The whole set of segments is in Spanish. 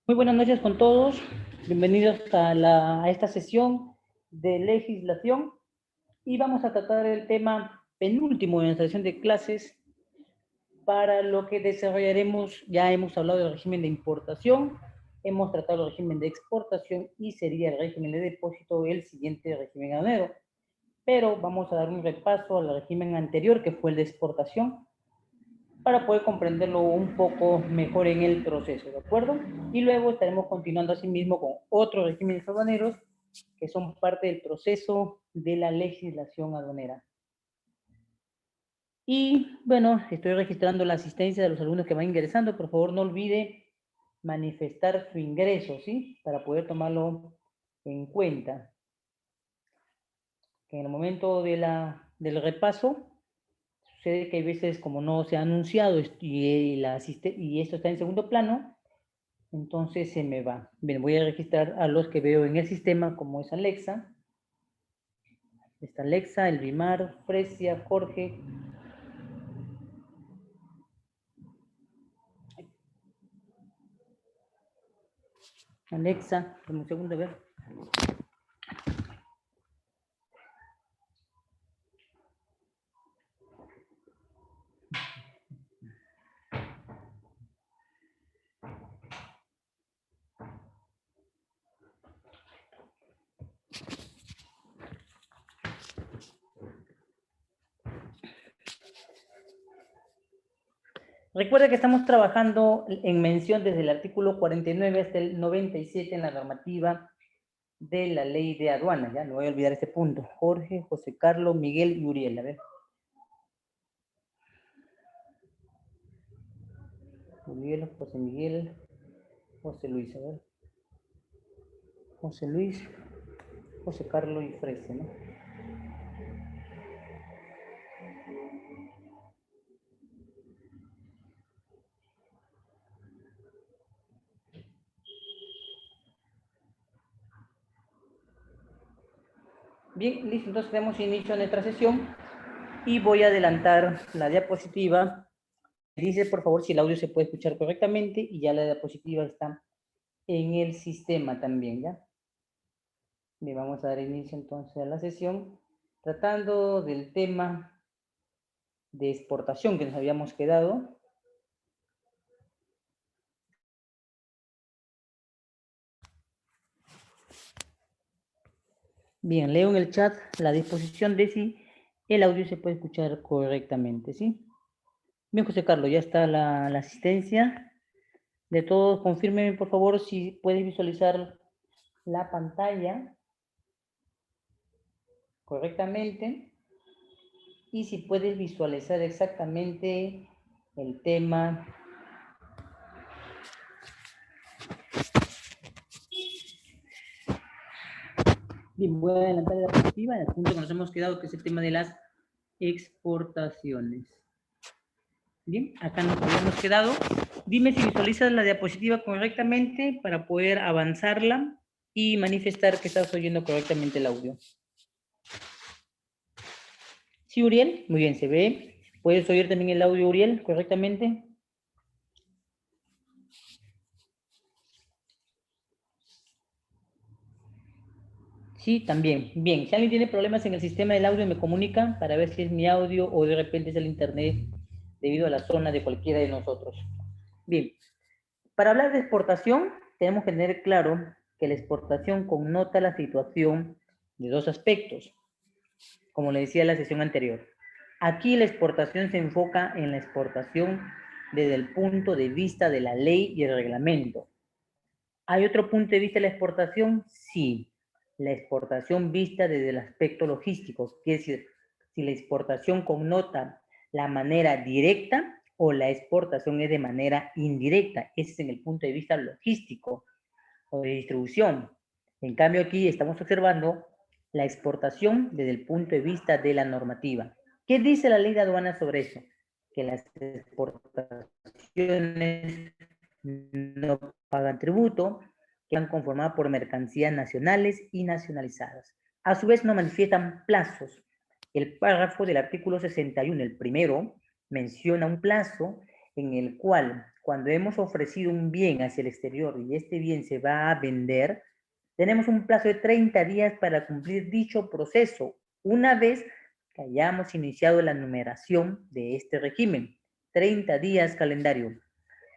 Muy buenas noches con todos. Bienvenidos a esta sesión de legislación y vamos a tratar el tema penúltimo de nuestra sesión de clases, para lo que desarrollaremos. Ya hemos hablado del régimen de importación, hemos tratado el régimen de exportación y sería el régimen de depósito el siguiente régimen aduanero. Pero vamos a dar un repaso al régimen anterior, que fue el de exportación, para poder comprenderlo un poco mejor en el proceso, ¿de acuerdo? Y luego estaremos continuando asimismo con otros regímenes aduaneros que son parte del proceso de la legislación aduanera. Y bueno, estoy registrando la asistencia de los alumnos que van ingresando. Por favor, no olvide manifestar su ingreso, ¿sí? Para poder tomarlo en cuenta. Que en el momento del repaso, sucede que hay veces, como no se ha anunciado y esto está en segundo plano, entonces se me va. Bien, voy a registrar a los que veo en el sistema, como es Alexa. Está Alexa, Elvimar, Fresia, Jorge. Alexa, dame un segundo, a ver. Recuerda que estamos trabajando en mención desde el artículo 49 hasta el 97 en la normativa de la ley de aduanas. Ya no voy a olvidar este punto. Jorge, José Carlos, Miguel y Uriel. A ver. Uriel, José Miguel, José Luis. A ver. José Luis, José Carlos y Fresia, ¿no? Bien, listo. Entonces damos inicio a nuestra sesión y voy a adelantar la diapositiva. Dice, por favor, si el audio se puede escuchar correctamente, y ya la diapositiva está en el sistema también, ¿ya? Bien, vamos a dar inicio entonces a la sesión, tratando del tema de exportación que nos habíamos quedado. Bien, leo en el chat la disposición de si el audio se puede escuchar correctamente, ¿sí? Bien, José Carlos, ya está la asistencia de todos. Confírmeme, por favor, si puedes visualizar la pantalla correctamente y si puedes visualizar exactamente el tema. Bien, voy a adelantar la diapositiva en el punto que nos hemos quedado, que es el tema de las exportaciones. Bien, acá nos habíamos quedado. Dime si visualizas la diapositiva correctamente para poder avanzarla y manifestar que estás oyendo correctamente el audio. Sí, Uriel, muy bien, se ve. ¿Puedes oír también el audio, Uriel, correctamente? Sí, también. Bien, si alguien tiene problemas en el sistema del audio, me comunica para ver si es mi audio o de repente es el internet debido a la zona de cualquiera de nosotros. Bien, para hablar de exportación, tenemos que tener claro que la exportación connota la situación de dos aspectos, como le decía en la sesión anterior. Aquí la exportación se enfoca en la exportación desde el punto de vista de la ley y el reglamento. ¿Hay otro punto de vista de la exportación? Sí. La exportación vista desde el aspecto logístico, quiere decir, si la exportación connota la manera directa o la exportación es de manera indirecta. Ese es en el punto de vista logístico o de distribución. En cambio, aquí estamos observando la exportación desde el punto de vista de la normativa. ¿Qué dice la ley de aduanas sobre eso? Que las exportaciones no pagan tributo, que están conformadas por mercancías nacionales y nacionalizadas. A su vez, no manifiestan plazos. El párrafo del artículo 61, el primero, menciona un plazo en el cual cuando hemos ofrecido un bien hacia el exterior y este bien se va a vender, tenemos un plazo de 30 días para cumplir dicho proceso, una vez que hayamos iniciado la numeración de este régimen. 30 días calendario.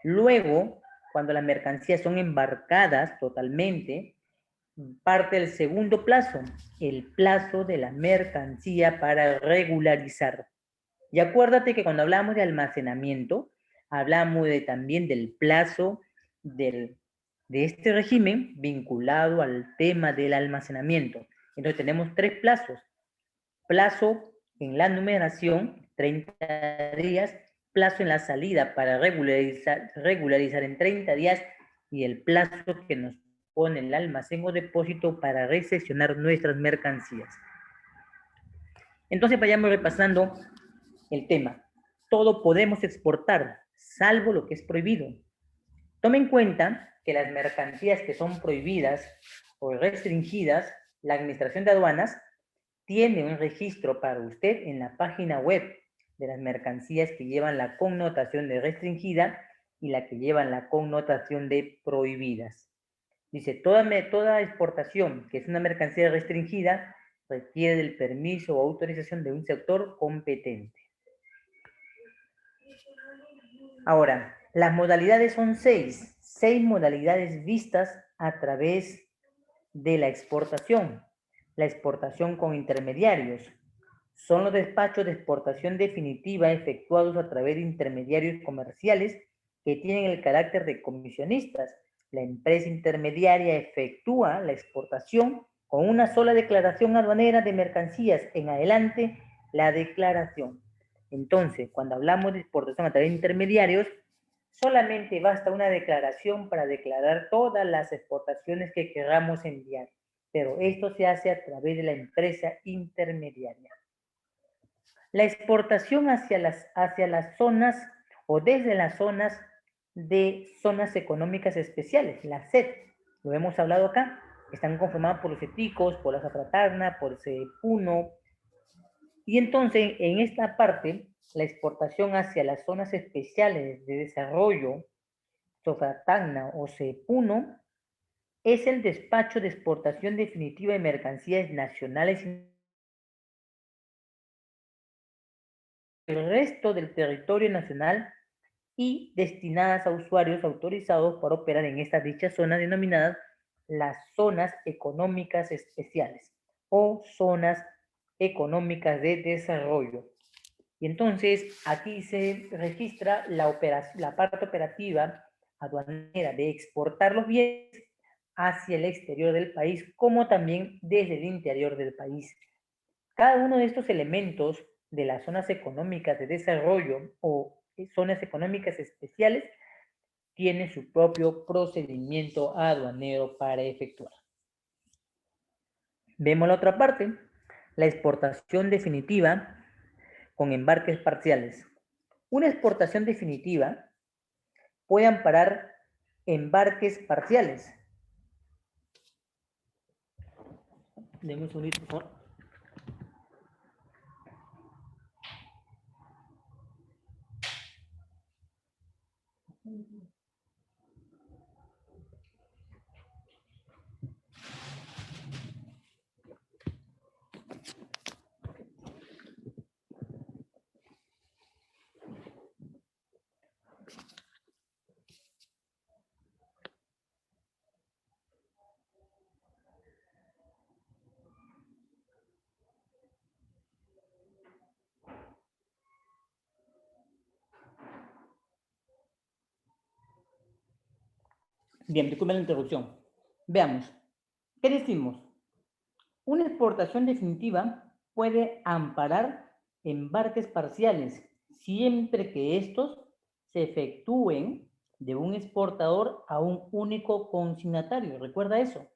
Luego, cuando las mercancías son embarcadas totalmente, parte del segundo plazo, el plazo de la mercancía para regularizar. Y acuérdate que cuando hablamos de almacenamiento, hablamos también del plazo de este régimen vinculado al tema del almacenamiento. Entonces tenemos 3 plazos. Plazo en la numeración, 30 días, plazo en la salida para regularizar en 30 días y el plazo que nos pone el almacén o depósito para recepcionar nuestras mercancías. Entonces vayamos repasando el tema. Todo podemos exportar, salvo lo que es prohibido. Tome en cuenta que las mercancías que son prohibidas o restringidas, la Administración de Aduanas tiene un registro para usted en la página web de las mercancías que llevan la connotación de restringida y la que llevan la connotación de prohibidas. Dice, toda exportación que es una mercancía restringida requiere del permiso o autorización de un sector competente. Ahora, las modalidades son 6 modalidades vistas a través de la exportación. La exportación con intermediarios. Son los despachos de exportación definitiva efectuados a través de intermediarios comerciales que tienen el carácter de comisionistas. La empresa intermediaria efectúa la exportación con una sola declaración aduanera de mercancías. En adelante, la declaración. Entonces, cuando hablamos de exportación a través de intermediarios, solamente basta una declaración para declarar todas las exportaciones que queramos enviar, pero esto se hace a través de la empresa intermediaria. La exportación hacia las zonas o desde las zonas de zonas económicas especiales, la ZEP, lo hemos hablado acá, están conformadas por los ETICOS, por la Zafratarna, por CEPUNO, y entonces en esta parte, la exportación hacia las zonas especiales de desarrollo, Zafratarna o CEPUNO, es el despacho de exportación definitiva de mercancías nacionales el resto del territorio nacional y destinadas a usuarios autorizados para operar en estas dichas zonas denominadas las zonas económicas especiales o zonas económicas de desarrollo. Y entonces aquí se registra la parte operativa aduanera de exportar los bienes hacia el exterior del país, como también desde el interior del país. Cada uno de estos elementos de las zonas económicas de desarrollo o zonas económicas especiales tiene su propio procedimiento aduanero para efectuar. Vemos la otra parte, la exportación definitiva con embarques parciales. Una exportación definitiva puede amparar embarques parciales. Deme un segundito, por favor. Bien, disculpen la interrupción. Veamos. ¿Qué decimos? Una exportación definitiva puede amparar embarques parciales siempre que estos se efectúen de un exportador a un único consignatario. ¿Recuerda eso?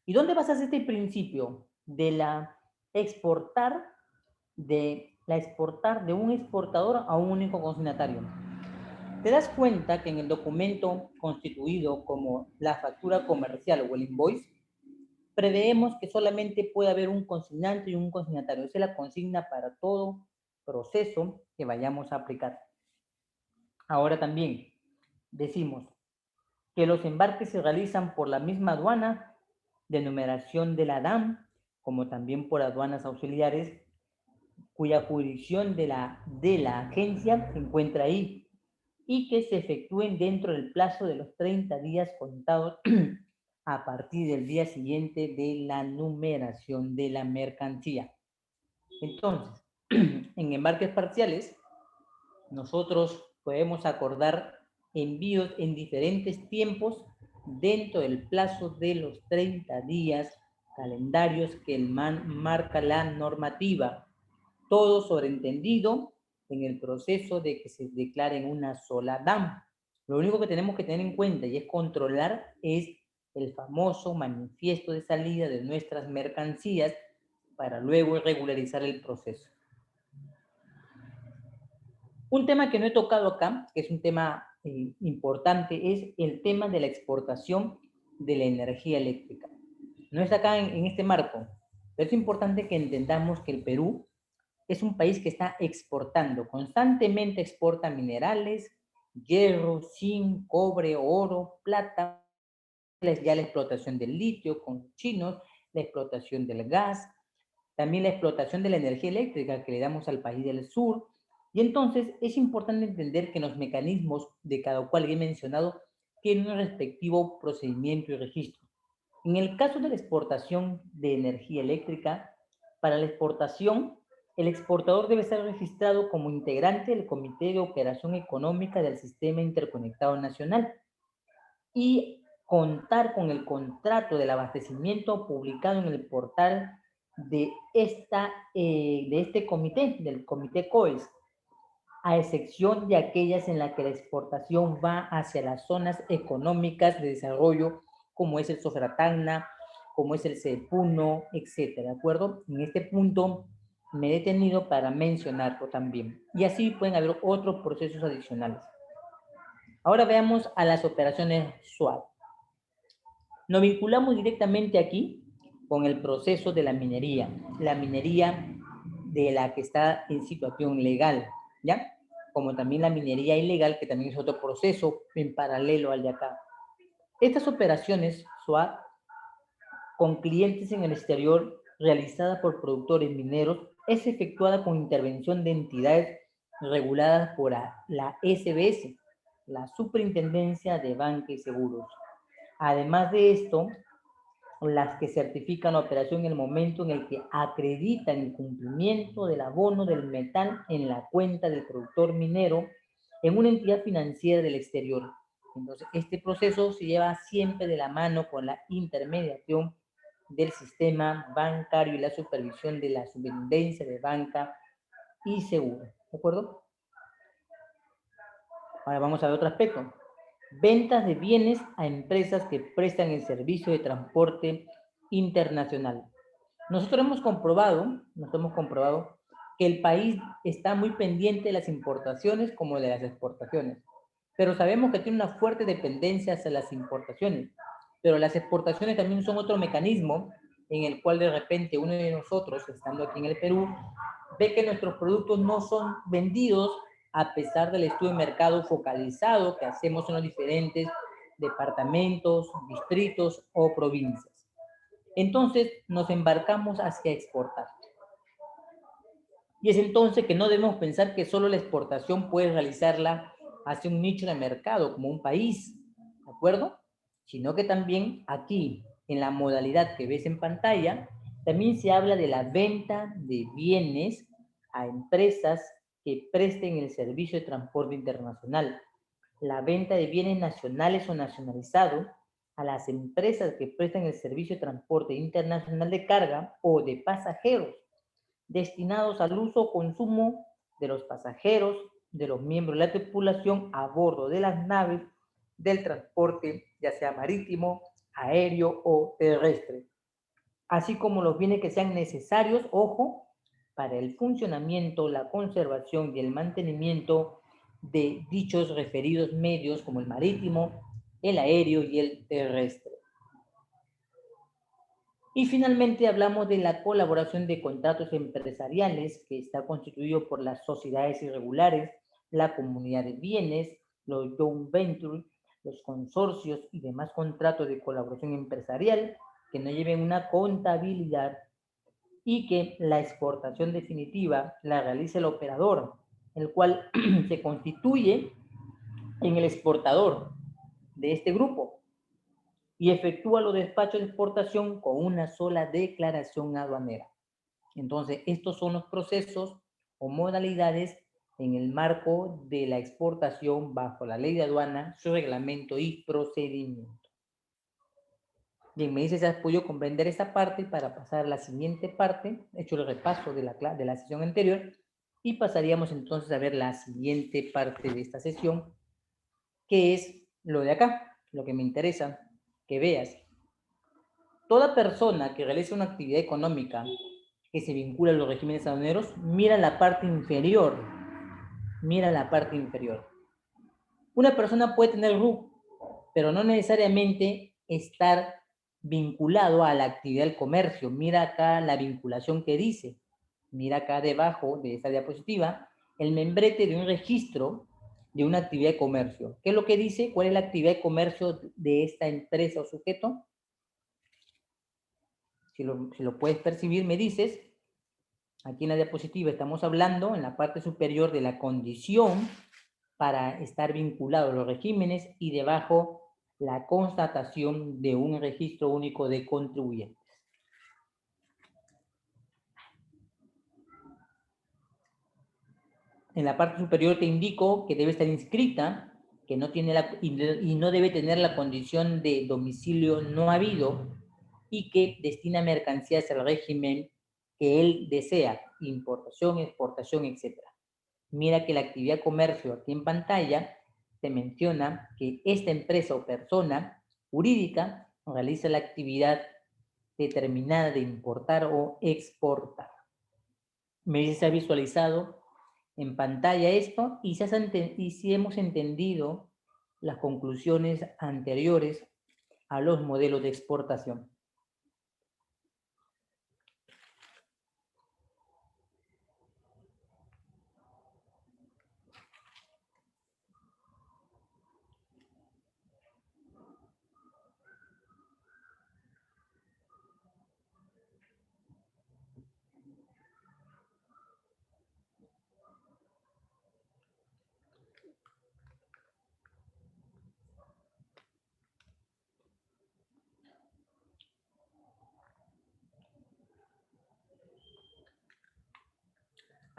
¿Y dónde basas este principio de la exportar de un exportador a un único consignatario? Te das cuenta que en el documento constituido como la factura comercial o el invoice, preveemos que solamente puede haber un consignante y un consignatario. Esa es la consigna para todo proceso que vayamos a aplicar. Ahora también decimos que los embarques se realizan por la misma aduana de numeración de la DAM, como también por aduanas auxiliares, cuya jurisdicción de la agencia se encuentra ahí, y que se efectúen dentro del plazo de los 30 días contados a partir del día siguiente de la numeración de la mercancía. Entonces, en embarques parciales, nosotros podemos acordar envíos en diferentes tiempos dentro del plazo de los 30 días calendarios que el MAN marca la normativa. Todo sobreentendido en el proceso de que se declare en una sola DAM. Lo único que tenemos que tener en cuenta y es controlar es el famoso manifiesto de salida de nuestras mercancías para luego regularizar el proceso. Un tema que no he tocado acá, que es un tema importante, es el tema de la exportación de la energía eléctrica. No está acá en este marco, pero es importante que entendamos que el Perú es un país que está exportando, constantemente exporta minerales, hierro, zinc, cobre, oro, plata, ya la explotación del litio con chinos, la explotación del gas, también la explotación de la energía eléctrica que le damos al país del sur. Y entonces es importante entender que los mecanismos de cada cual que he mencionado tienen un respectivo procedimiento y registro. En el caso de la exportación de energía eléctrica, para la exportación, el exportador debe ser registrado como integrante del Comité de Operación Económica del Sistema Interconectado Nacional y contar con el contrato del abastecimiento publicado en el portal de este comité, del Comité COES, a excepción de aquellas en las que la exportación va hacia las zonas económicas de desarrollo, como es el Sofratagna, como es el CEPUNO, etcétera, ¿de acuerdo? En este punto me he detenido para mencionarlo también. Y así pueden haber otros procesos adicionales. Ahora veamos a las operaciones SWAT. Nos vinculamos directamente aquí con el proceso de la minería de la que está en situación legal, ¿ya? Como también la minería ilegal, que también es otro proceso en paralelo al de acá. Estas operaciones SWAT con clientes en el exterior realizada por productores mineros es efectuada con intervención de entidades reguladas por la SBS, la Superintendencia de Banca y Seguros. Además de esto, las que certifican la operación en el momento en el que acreditan el cumplimiento del abono del metal en la cuenta del productor minero en una entidad financiera del exterior. Entonces, este proceso se lleva siempre de la mano con la intermediación del sistema bancario y la supervisión de la Superintendencia de Banca y Seguro. ¿De acuerdo? Ahora vamos a ver otro aspecto. Ventas de bienes a empresas que prestan el servicio de transporte internacional. Nosotros hemos comprobado que el país está muy pendiente de las importaciones como de las exportaciones, pero sabemos que tiene una fuerte dependencia hacia las importaciones, pero las exportaciones también son otro mecanismo en el cual de repente uno de nosotros, estando aquí en el Perú, ve que nuestros productos no son vendidos a pesar del estudio de mercado focalizado que hacemos en los diferentes departamentos, distritos o provincias. Entonces nos embarcamos hacia exportar. Y es entonces que no debemos pensar que solo la exportación puede realizarla hacia un nicho de mercado como un país, ¿de acuerdo? Sino que también aquí, en la modalidad que ves en pantalla, también se habla de la venta de bienes a empresas que presten el servicio de transporte internacional, la venta de bienes nacionales o nacionalizados a las empresas que prestan el servicio de transporte internacional de carga o de pasajeros, destinados al uso o consumo de los pasajeros, de los miembros de la tripulación a bordo de las naves del transporte, ya sea marítimo, aéreo o terrestre, así como los bienes que sean necesarios, ojo, para el funcionamiento, la conservación y el mantenimiento de dichos referidos medios como el marítimo, el aéreo y el terrestre. Y finalmente hablamos de la colaboración de contratos empresariales que está constituido por las sociedades irregulares, la comunidad de bienes, los joint ventures, los consorcios y demás contratos de colaboración empresarial que no lleven una contabilidad y que la exportación definitiva la realice el operador, el cual se constituye en el exportador de este grupo y efectúa los despachos de exportación con una sola declaración aduanera. Entonces, estos son los procesos o modalidades en el marco de la exportación bajo la ley de aduana, su reglamento y procedimiento. Bien, me dice si has podido comprender esta parte para pasar a la siguiente parte, hecho el repaso de la sesión anterior, y pasaríamos entonces a ver la siguiente parte de esta sesión, que es lo de acá, lo que me interesa que veas. Toda persona que realice una actividad económica que se vincula a los regímenes aduaneros, mira la parte inferior. Mira la parte inferior. Una persona puede tener RUC, pero no necesariamente estar vinculado a la actividad del comercio. Mira acá la vinculación que dice. Mira acá debajo de esta diapositiva el membrete de un registro de una actividad de comercio. ¿Qué es lo que dice? ¿Cuál es la actividad de comercio de esta empresa o sujeto? Si lo puedes percibir, me dices. Aquí en la diapositiva estamos hablando en la parte superior de la condición para estar vinculado a los regímenes y debajo la constatación de un registro único de contribuyentes. En la parte superior te indico que debe estar inscrita, que no tiene y no debe tener la condición de domicilio no habido y que destina mercancías al régimen que él desea, importación, exportación, etc. Mira que la actividad comercio aquí en pantalla se menciona que esta empresa o persona jurídica realiza la actividad determinada de importar o exportar. Me dice si ha visualizado en pantalla esto y si hemos entendido las conclusiones anteriores a los modelos de exportación.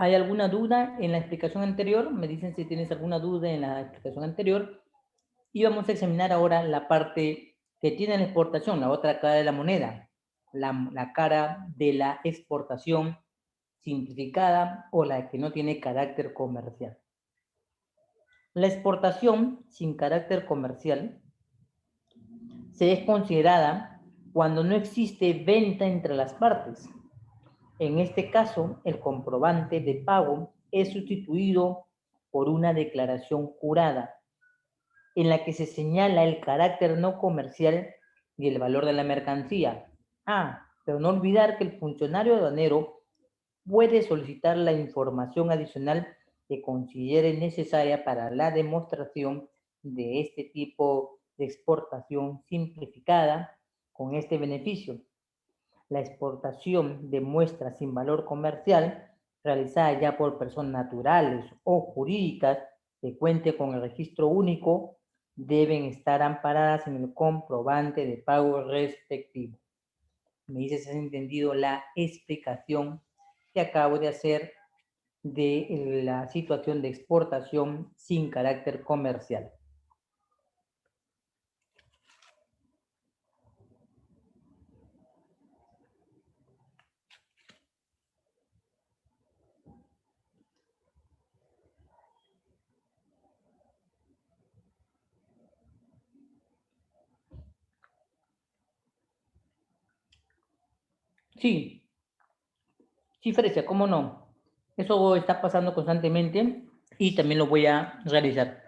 ¿Hay alguna duda en la explicación anterior? Me dicen si tienes alguna duda en la explicación anterior. Y vamos a examinar ahora la parte que tiene la exportación, la otra cara de la moneda, la cara de la exportación simplificada o la que no tiene carácter comercial. La exportación sin carácter comercial se es considerada cuando no existe venta entre las partes. En este caso, el comprobante de pago es sustituido por una declaración jurada en la que se señala el carácter no comercial y el valor de la mercancía. Pero no olvidar que el funcionario aduanero puede solicitar la información adicional que considere necesaria para la demostración de este tipo de exportación simplificada con este beneficio. La exportación de muestras sin valor comercial realizada ya por personas naturales o jurídicas que cuente con el registro único deben estar amparadas en el comprobante de pago respectivo. Me dice si has entendido la explicación que acabo de hacer de la situación de exportación sin carácter comercial. Sí, sí, Frecia, ¿cómo no? Eso está pasando constantemente y también lo voy a realizar.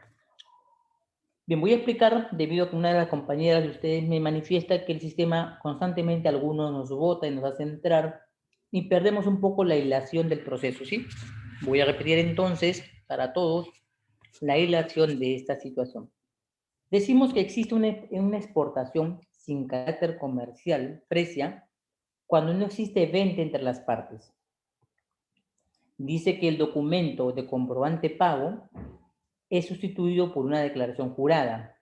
Bien, voy a explicar, debido a que una de las compañeras de ustedes me manifiesta que el sistema constantemente algunos nos bota y nos hace entrar y perdemos un poco la hilación del proceso, ¿sí? Voy a repetir entonces para todos la relación de esta situación. Decimos que existe una exportación sin carácter comercial, precia, cuando no existe venta entre las partes. Dice que el documento de comprobante pago es sustituido por una declaración jurada,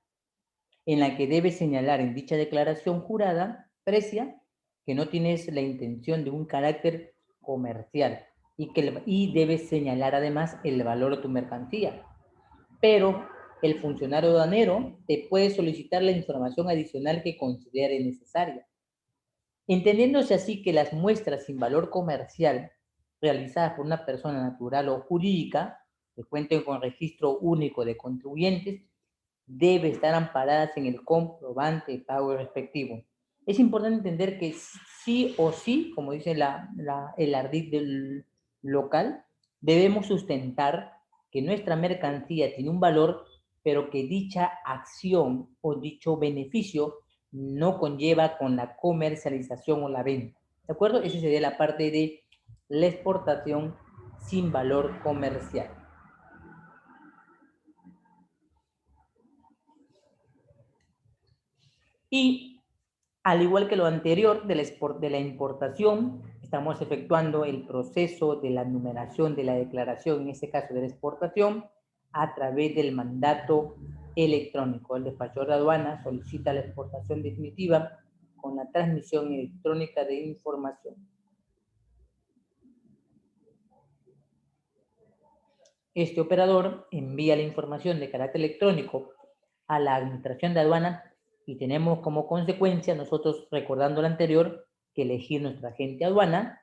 en la que debes señalar en dicha declaración jurada, precia, que no tienes la intención de un carácter comercial y debes señalar además el valor de tu mercancía. Pero el funcionario aduanero te puede solicitar la información adicional que considere necesaria. Entendiéndose así que las muestras sin valor comercial realizadas por una persona natural o jurídica que cuenten con registro único de contribuyentes debe estar amparadas en el comprobante de pago respectivo. Es importante entender que sí o sí, como dice el ardid del local, debemos sustentar que nuestra mercancía tiene un valor, pero que dicha acción o dicho beneficio no conlleva con la comercialización o la venta. ¿De acuerdo? Esa sería la parte de la exportación sin valor comercial. Y al igual que lo anterior de la importación, estamos efectuando el proceso de la numeración de la declaración, en este caso de la exportación, a través del mandato electrónico. El despachador de aduana solicita la exportación definitiva con la transmisión electrónica de información. Este operador envía la información de carácter electrónico a la administración de aduana y tenemos como consecuencia nosotros, recordando lo anterior, que elegir nuestro agente aduana,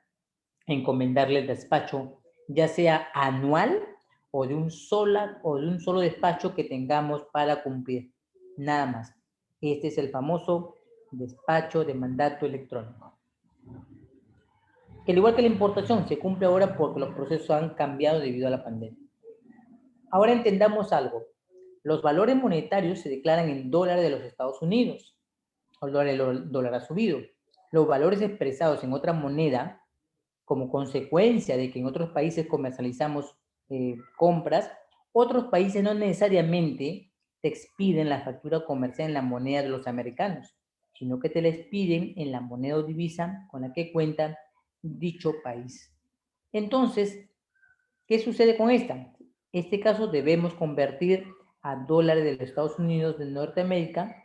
encomendarle el despacho, ya sea anual o de un solo despacho que tengamos para cumplir. Nada más. Este es el famoso despacho de mandato electrónico. Que al igual que la importación, se cumple ahora porque los procesos han cambiado debido a la pandemia. Ahora entendamos algo. Los valores monetarios se declaran en dólares de los Estados Unidos. El dólar ha subido. Los valores expresados en otra moneda, como consecuencia de que en otros países comercializamos compras, otros países no necesariamente te expiden la factura comercial en la moneda de los americanos, sino que te la expiden en la moneda o divisa con la que cuenta dicho país. Entonces, ¿qué sucede con esta? Este caso debemos convertir a dólares de los Estados Unidos de Norteamérica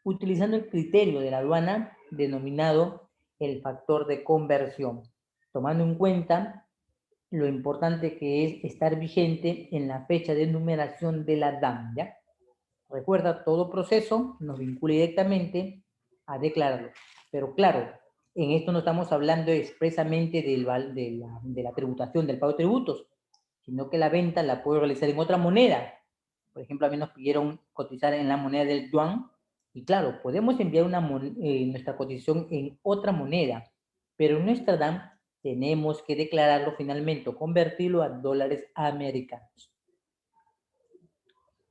utilizando el criterio de la aduana denominado el factor de conversión, tomando en cuenta lo importante que es estar vigente en la fecha de numeración de la DAM, ¿ya? Recuerda, todo proceso nos vincula directamente a declararlo. Pero claro, en esto no estamos hablando expresamente de la tributación, del pago de tributos, sino que la venta la puedo realizar en otra moneda. Por ejemplo, a mí nos pidieron cotizar en la moneda del yuan, y claro, podemos enviar nuestra cotización en otra moneda, pero en nuestra DAM tenemos que declararlo finalmente o convertirlo a dólares americanos.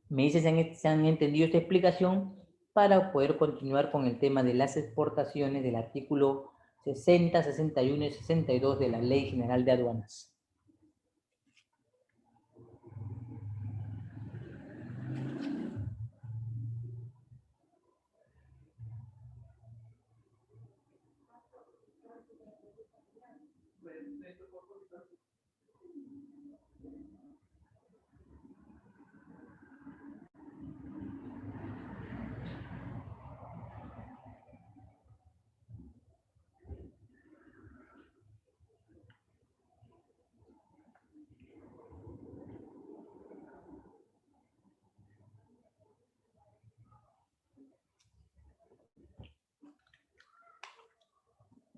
Me dice si han entendido esta explicación para poder continuar con el tema de las exportaciones del artículo 60, 61 y 62 de la Ley General de Aduanas.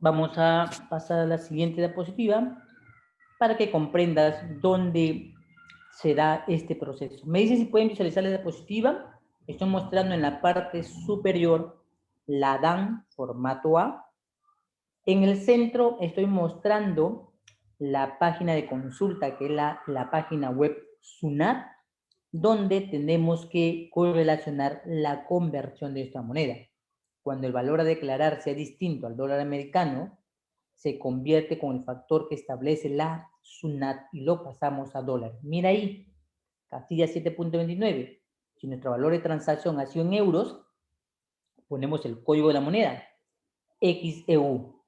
Vamos a pasar a la siguiente diapositiva para que comprendas dónde se da este proceso. Me dice si pueden visualizar la diapositiva. Estoy mostrando en la parte superior la DAN formato A. En el centro estoy mostrando la página de consulta, que es la página web SUNAT, donde tenemos que correlacionar la conversión de esta moneda. Cuando el valor a declarar sea distinto al dólar americano, se convierte con el factor que establece la SUNAT y lo pasamos a dólar. Mira ahí, Casilla 7.29. Si nuestro valor de transacción ha sido en euros, ponemos el código de la moneda, XEU.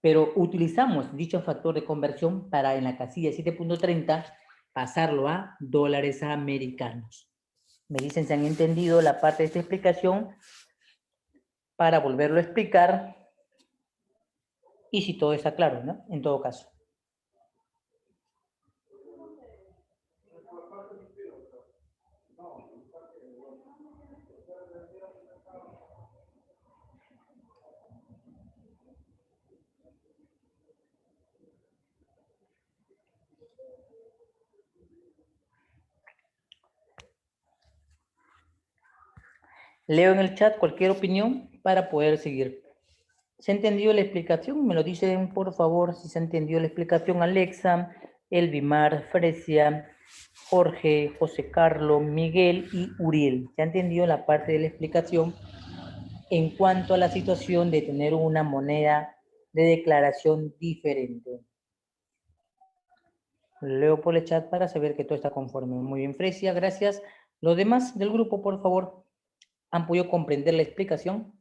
Pero utilizamos dicho factor de conversión para en la casilla 7.30 pasarlo a dólares americanos. Me dicen si han entendido la parte de esta explicación para volverlo a explicar y si todo está claro, ¿no? En todo caso. Leo en el chat cualquier opinión para poder seguir. ¿Se ha entendido la explicación? Me lo dicen, por favor, si se ha entendido la explicación. Alexa, Elvimar, Fresia, Jorge, José Carlos, Miguel y Uriel. ¿Se ha entendido la parte de la explicación en cuanto a la situación de tener una moneda de declaración diferente? Leo por el chat para saber que todo está conforme. Muy bien, Fresia, gracias. Los demás del grupo, por favor, ¿han podido comprender la explicación?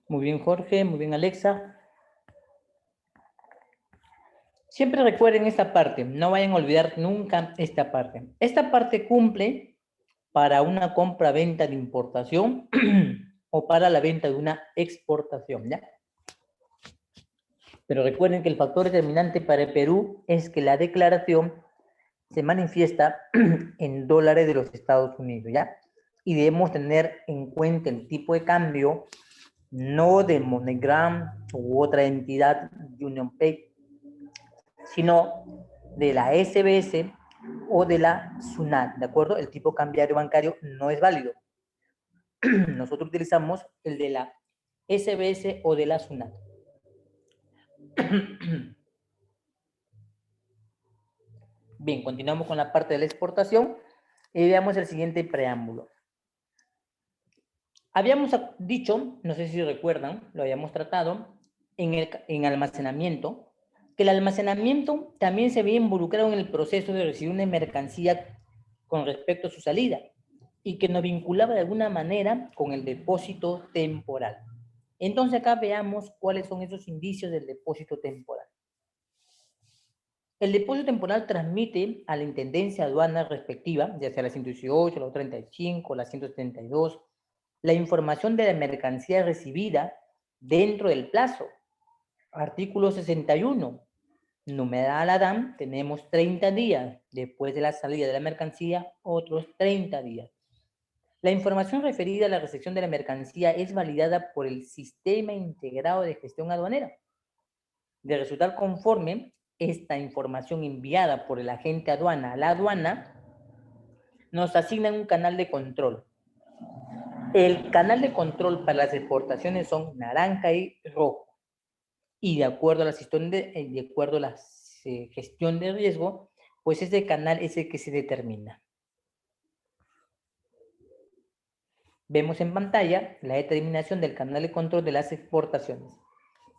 Muy bien, Jorge, muy bien, Alexa. Siempre recuerden esta parte, no vayan a olvidar nunca esta parte. Esta parte cumple para una compra-venta de importación o para la venta de una exportación, ¿ya? Pero recuerden que el factor determinante para el Perú es que la declaración se manifiesta en dólares de los Estados Unidos, ¿ya? Y debemos tener en cuenta el tipo de cambio, no de MoneyGram u otra entidad, UnionPay, sino de la SBS o de la SUNAT, ¿de acuerdo? El tipo cambiario bancario no es válido. Nosotros utilizamos el de la SBS o de la SUNAT. Bien, continuamos con la parte de la exportación y veamos el siguiente preámbulo. Habíamos dicho, no sé si recuerdan, lo habíamos tratado, en almacenamiento, que el almacenamiento también se había involucrado en el proceso de recibir una mercancía con respecto a su salida y que nos vinculaba de alguna manera con el depósito temporal. Entonces acá veamos cuáles son esos indicios del depósito temporal. El depósito temporal transmite a la intendencia aduana respectiva, ya sea la 118, la 35, la 172, la información de la mercancía recibida dentro del plazo. Artículo 61. Numeral Adán, tenemos 30 días. Después de la salida de la mercancía, otros 30 días. La información referida a la recepción de la mercancía es validada por el Sistema Integrado de Gestión Aduanera. De resultar conforme, esta información enviada por el agente aduana a la aduana nos asigna un canal de control. El canal de control para las exportaciones son naranja y rojo. Y de acuerdo a la gestión de riesgo, pues ese canal es el que se determina. Vemos en pantalla la determinación del canal de control de las exportaciones.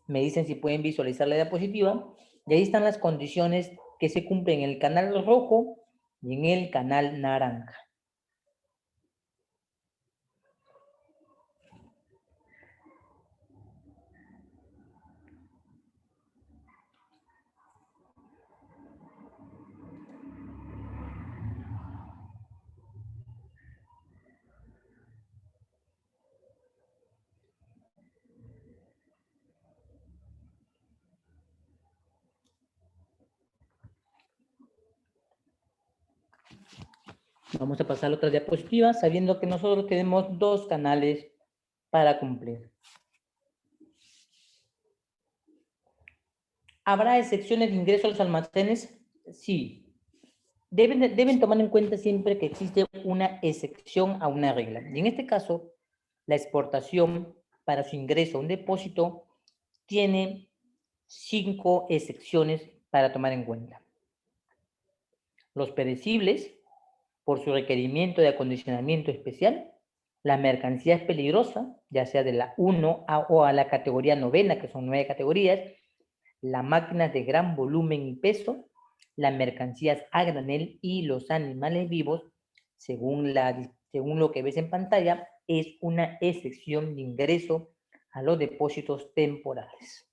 Me dicen si pueden visualizar la diapositiva. Y ahí están las condiciones que se cumplen en el canal rojo y en el canal naranja. Vamos a pasar a otra diapositiva, sabiendo que nosotros tenemos dos canales para cumplir. ¿Habrá excepciones de ingreso a los almacenes? Sí. Deben tomar en cuenta siempre que existe una excepción a una regla. Y en este caso, la exportación para su ingreso a un depósito tiene 5 excepciones para tomar en cuenta. Los perecibles, por su requerimiento de acondicionamiento especial, la mercancía es peligrosa, ya sea de la 1 o a la categoría novena, que son 9 categorías, las máquinas de gran volumen y peso, las mercancías a granel y los animales vivos, según lo que ves en pantalla, es una excepción de ingreso a los depósitos temporales.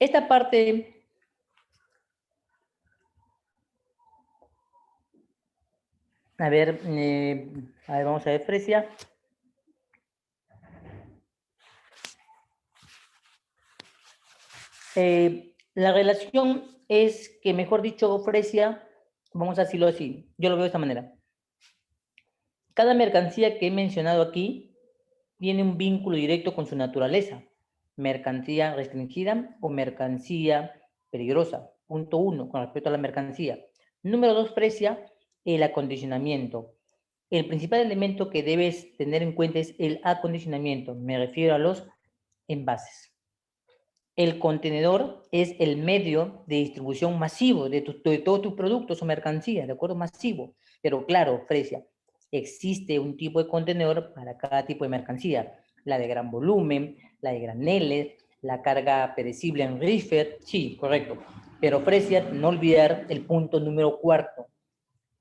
Esta parte a ver, vamos a ver, Fresia. La relación es que, mejor dicho, Fresia, vamos a decirlo así, yo lo veo de esta manera. Cada mercancía que he mencionado aquí tiene un vínculo directo con su naturaleza, mercancía restringida o mercancía peligrosa. Punto 1, con respecto a la mercancía. Número 2, Fresia, el acondicionamiento. El principal elemento que debes tener en cuenta es el acondicionamiento. Me refiero a los envases. El contenedor es el medio de distribución masivo de todos tus productos o mercancías, ¿de acuerdo? Masivo. Pero claro, Fresia, existe un tipo de contenedor para cada tipo de mercancía. La de gran volumen, la de graneles, la carga perecible en reefer. Sí, correcto. Pero Fresia, no olvidar el punto número 4,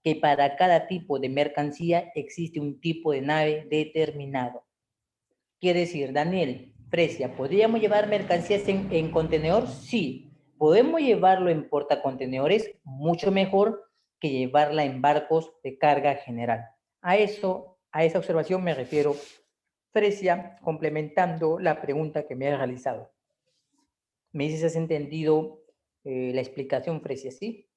que para cada tipo de mercancía existe un tipo de nave determinado. Quiere decir, Daniel, Fresia, ¿podríamos llevar mercancías en contenedor? Sí. ¿Podemos llevarlo en portacontenedores? Mucho mejor que llevarla en barcos de carga general. A esa observación me refiero, Fresia, complementando la pregunta que me has realizado. ¿Me dices si has entendido la explicación, Fresia, sí?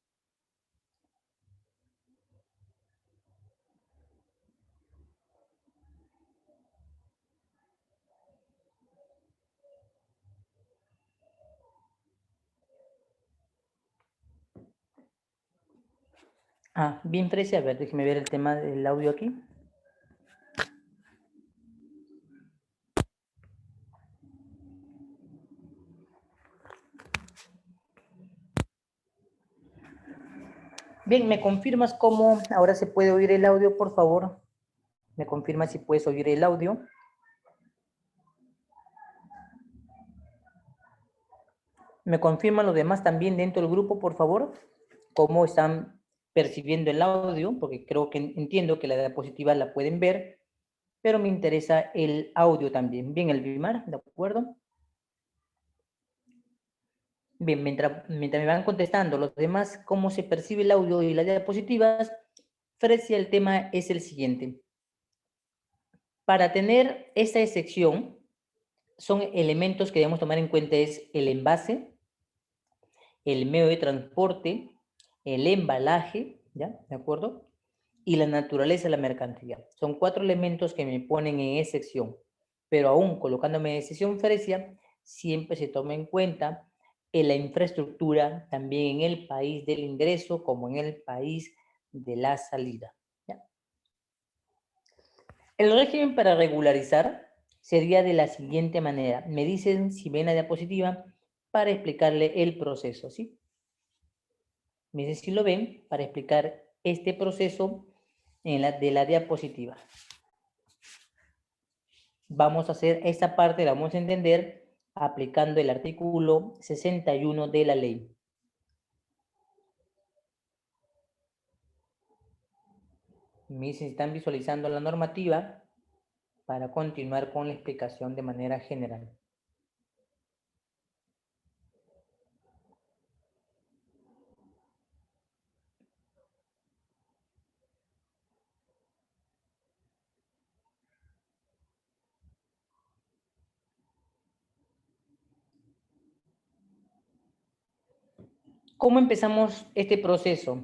Bien, Fresia, a ver, déjeme ver el tema del audio aquí. Bien, ¿me confirmas cómo ahora se puede oír el audio, por favor? ¿Me confirmas si puedes oír el audio? ¿Me confirman los demás también dentro del grupo, por favor? ¿Cómo están percibiendo el audio? Porque creo que entiendo que la diapositiva la pueden ver, pero me interesa el audio también. Bien, el Elvimar, ¿de acuerdo? Bien, mientras me van contestando los demás cómo se percibe el audio y las diapositivas, Fresia, el tema es el siguiente. Para tener esta excepción, son elementos que debemos tomar en cuenta, es el envase, el medio de transporte, el embalaje, ¿ya? ¿De acuerdo? Y la naturaleza de la mercancía. Son 4 elementos que me ponen en excepción. Pero aún colocándome en excepción, Fresia, siempre se toma en cuenta en la infraestructura, también en el país del ingreso como en el país de la salida. ¿Ya? El régimen para regularizar sería de la siguiente manera. Me dicen si ven la diapositiva para explicarle el proceso, ¿sí? Me dicen si lo ven para explicar este proceso de la diapositiva. Vamos a hacer esta parte, la vamos a entender aplicando el artículo 61 de la ley. Me dicen si están visualizando la normativa para continuar con la explicación de manera general. ¿Cómo empezamos este proceso?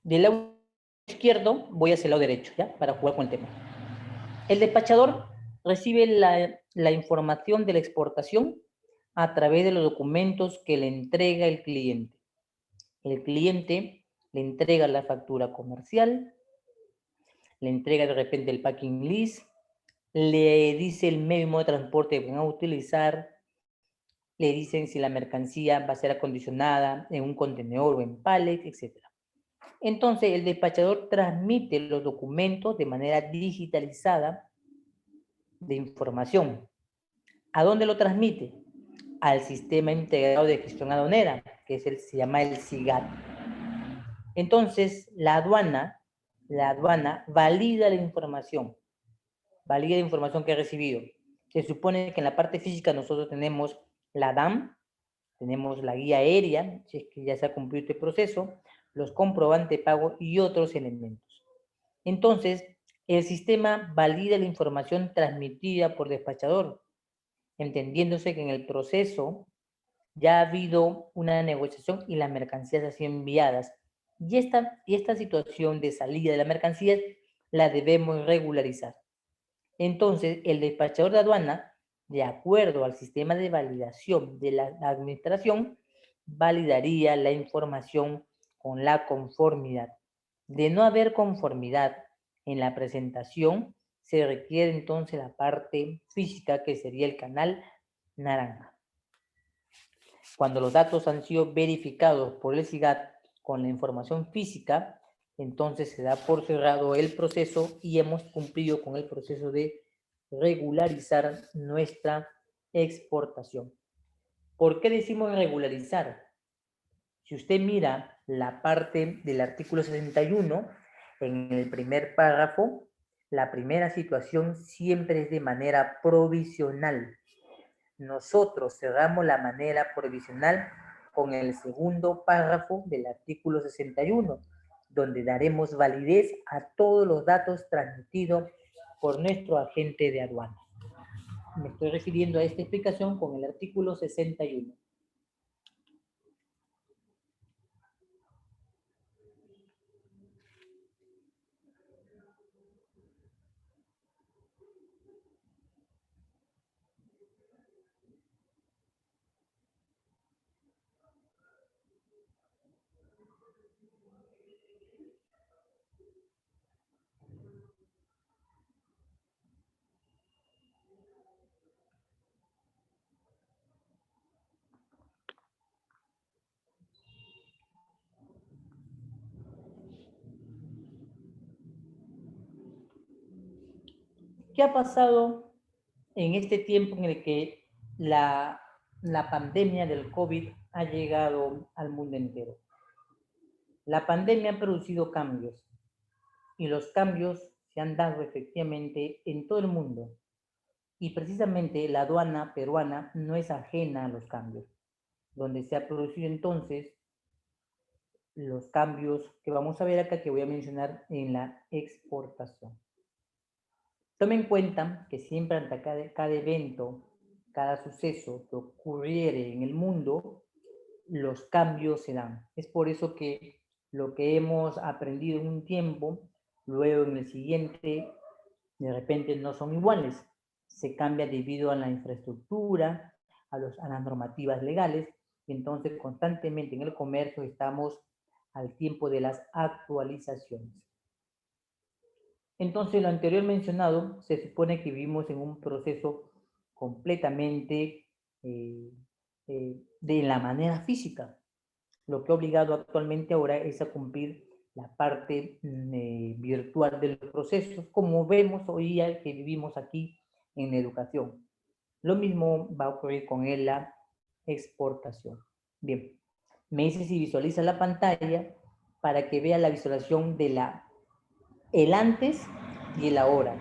Del lado izquierdo voy hacia el lado derecho, ¿ya? Para jugar con el tema. El despachador recibe la información de la exportación a través de los documentos que le entrega el cliente. El cliente le entrega la factura comercial, le entrega de repente el packing list, le dice el medio de transporte que van a utilizar, le dicen si la mercancía va a ser acondicionada en un contenedor o en pallet, etc. Entonces, el despachador transmite los documentos de manera digitalizada de información. ¿A dónde lo transmite? Al Sistema Integrado de Gestión Aduanera, que se llama el SIGAT. Entonces, la aduana valida la información que ha recibido. Se supone que en la parte física nosotros tenemos la DAM, tenemos la guía aérea, si es que ya se ha cumplido este proceso, los comprobantes de pago y otros elementos. Entonces, el sistema valida la información transmitida por despachador, entendiéndose que en el proceso ya ha habido una negociación y las mercancías han sido enviadas. Y esta situación de salida de las mercancías la debemos regularizar. Entonces, el despachador de aduana, de acuerdo al sistema de validación de la administración, validaría la información con la conformidad. De no haber conformidad en la presentación, se requiere entonces la parte física, que sería el canal naranja. Cuando los datos han sido verificados por el SIGAT con la información física, entonces se da por cerrado el proceso y hemos cumplido con el proceso de regularizar nuestra exportación. ¿Por qué decimos regularizar? Si usted mira la parte del artículo 61, en el primer párrafo, la primera situación siempre es de manera provisional. Nosotros cerramos la manera provisional con el segundo párrafo del artículo 61, donde daremos validez a todos los datos transmitidos por nuestro agente de aduana. Me estoy refiriendo a esta explicación con el artículo 61. ¿Qué ha pasado en este tiempo en el que la pandemia del COVID ha llegado al mundo entero? La pandemia ha producido cambios y los cambios se han dado efectivamente en todo el mundo. Y precisamente la aduana peruana no es ajena a los cambios, donde se ha producido entonces los cambios que vamos a ver acá, que voy a mencionar en la exportación. Tome en cuenta que siempre ante cada evento, cada suceso que ocurriere en el mundo, los cambios se dan. Es por eso que lo que hemos aprendido en un tiempo, luego en el siguiente, de repente no son iguales. Se cambia debido a la infraestructura, a las normativas legales, y entonces constantemente en el comercio estamos al tiempo de las actualizaciones. Entonces, lo anterior mencionado, se supone que vivimos en un proceso completamente de la manera física. Lo que ha obligado actualmente ahora es a cumplir la parte virtual de los procesos, como vemos hoy día que vivimos aquí en la educación. Lo mismo va a ocurrir con la exportación. Bien, me dice si visualiza la pantalla para que vea la visualización de el antes y el ahora.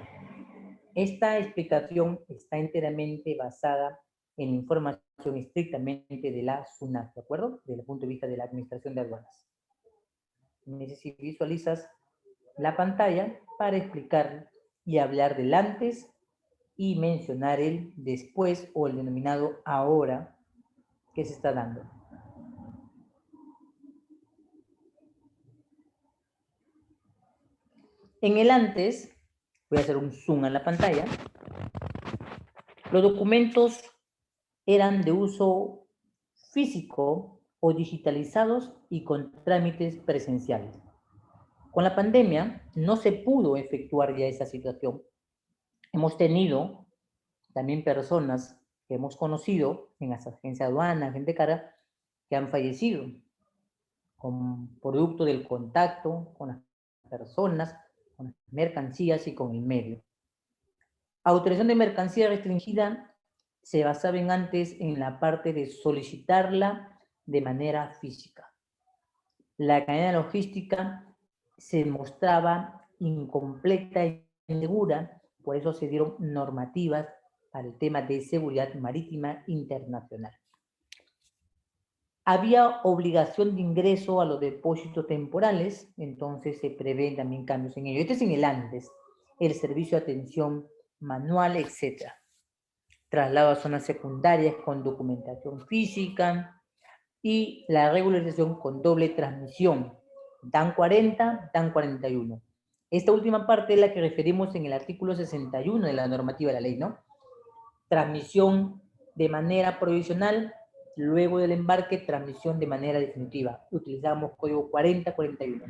Esta explicación está enteramente basada en información estrictamente de la SUNAT, ¿de acuerdo? Desde el punto de vista de la Administración de Aduanas. Me dice si visualizas la pantalla para explicar y hablar del antes y mencionar el después o el denominado ahora que se está dando. En el antes, voy a hacer un zoom a la pantalla, los documentos eran de uso físico o digitalizados y con trámites presenciales. Con la pandemia no se pudo efectuar ya esa situación. Hemos tenido también personas que hemos conocido en las agencias de aduana, gente cara, que han fallecido con producto del contacto con las personas, con las mercancías y con el medio. Autorización de mercancía restringida se basaba antes en la parte de solicitarla de manera física. La cadena logística se mostraba incompleta y insegura, por eso se dieron normativas para el tema de seguridad marítima internacional. Había obligación de ingreso a los depósitos temporales, entonces se prevén también cambios en ello. Este es en el antes, el servicio de atención manual, etc. Traslado a zonas secundarias con documentación física y la regularización con doble transmisión, DAN 40, DAN 41. Esta última parte es la que referimos en el artículo 61 de la normativa de la ley, ¿no? Transmisión de manera provisional, luego del embarque, transmisión de manera definitiva. Utilizamos código 4041.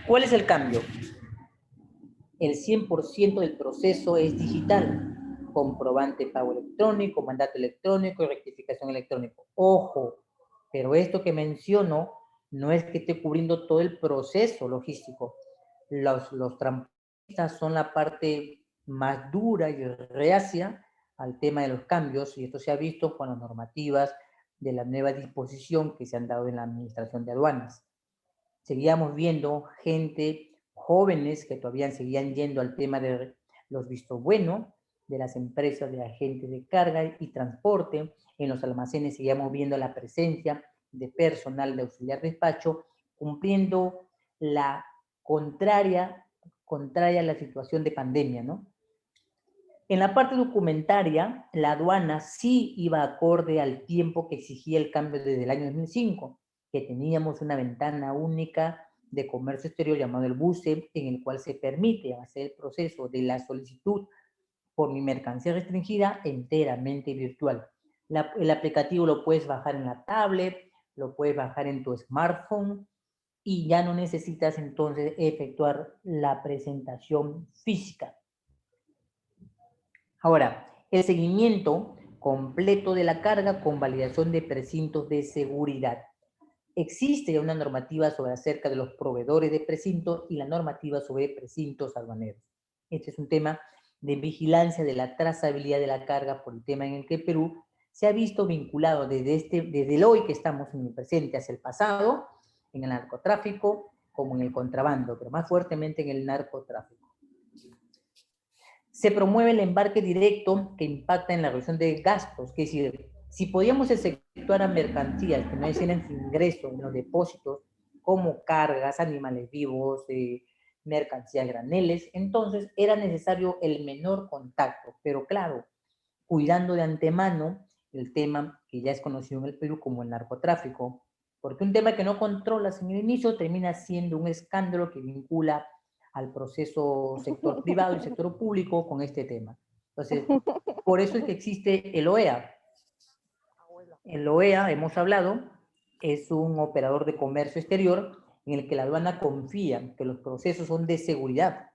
¿Cuál es el cambio? El 100% del proceso es digital. Comprobante pago electrónico, mandato electrónico y rectificación electrónico. Ojo, pero esto que menciono no es que esté cubriendo todo el proceso logístico. Los transportistas son la parte más dura y reacia al tema de los cambios, y esto se ha visto con las normativas de la nueva disposición que se han dado en la Administración de Aduanas. Seguíamos viendo gente, jóvenes que todavía seguían yendo al tema de los vistos buenos, de las empresas de agentes de carga y transporte. En los almacenes seguíamos viendo la presencia de personal de auxiliar despacho, cumpliendo la contraria a la situación de pandemia, ¿no? En la parte documentaria, la aduana sí iba acorde al tiempo que exigía el cambio desde el año 2005, que teníamos una ventana única de comercio exterior llamado el BUSE, en el cual se permite hacer el proceso de la solicitud por mi mercancía restringida enteramente virtual. El aplicativo lo puedes bajar en la tablet, lo puedes bajar en tu smartphone y ya no necesitas entonces efectuar la presentación física. Ahora, el seguimiento completo de la carga con validación de precintos de seguridad. Existe una normativa sobre acerca de los proveedores de precintos y la normativa sobre precintos aduaneros. Este es un tema de vigilancia de la trazabilidad de la carga por el tema en el que Perú se ha visto vinculado desde el hoy que estamos en el presente hacia el pasado, en el narcotráfico como en el contrabando, pero más fuertemente en el narcotráfico. Se promueve el embarque directo que impacta en la reducción de gastos, que es decir, si podíamos efectuar a mercancías que no hicieran su ingreso en los depósitos, como cargas, animales vivos, mercancías graneles, entonces era necesario el menor contacto, pero claro, cuidando de antemano el tema que ya es conocido en el Perú como el narcotráfico, porque un tema que no controlas en el inicio termina siendo un escándalo que vincula al proceso sector privado y sector público con este tema. Entonces, por eso es que existe el OEA. El OEA, hemos hablado, es un operador de comercio exterior en el que la aduana confía que los procesos son de seguridad.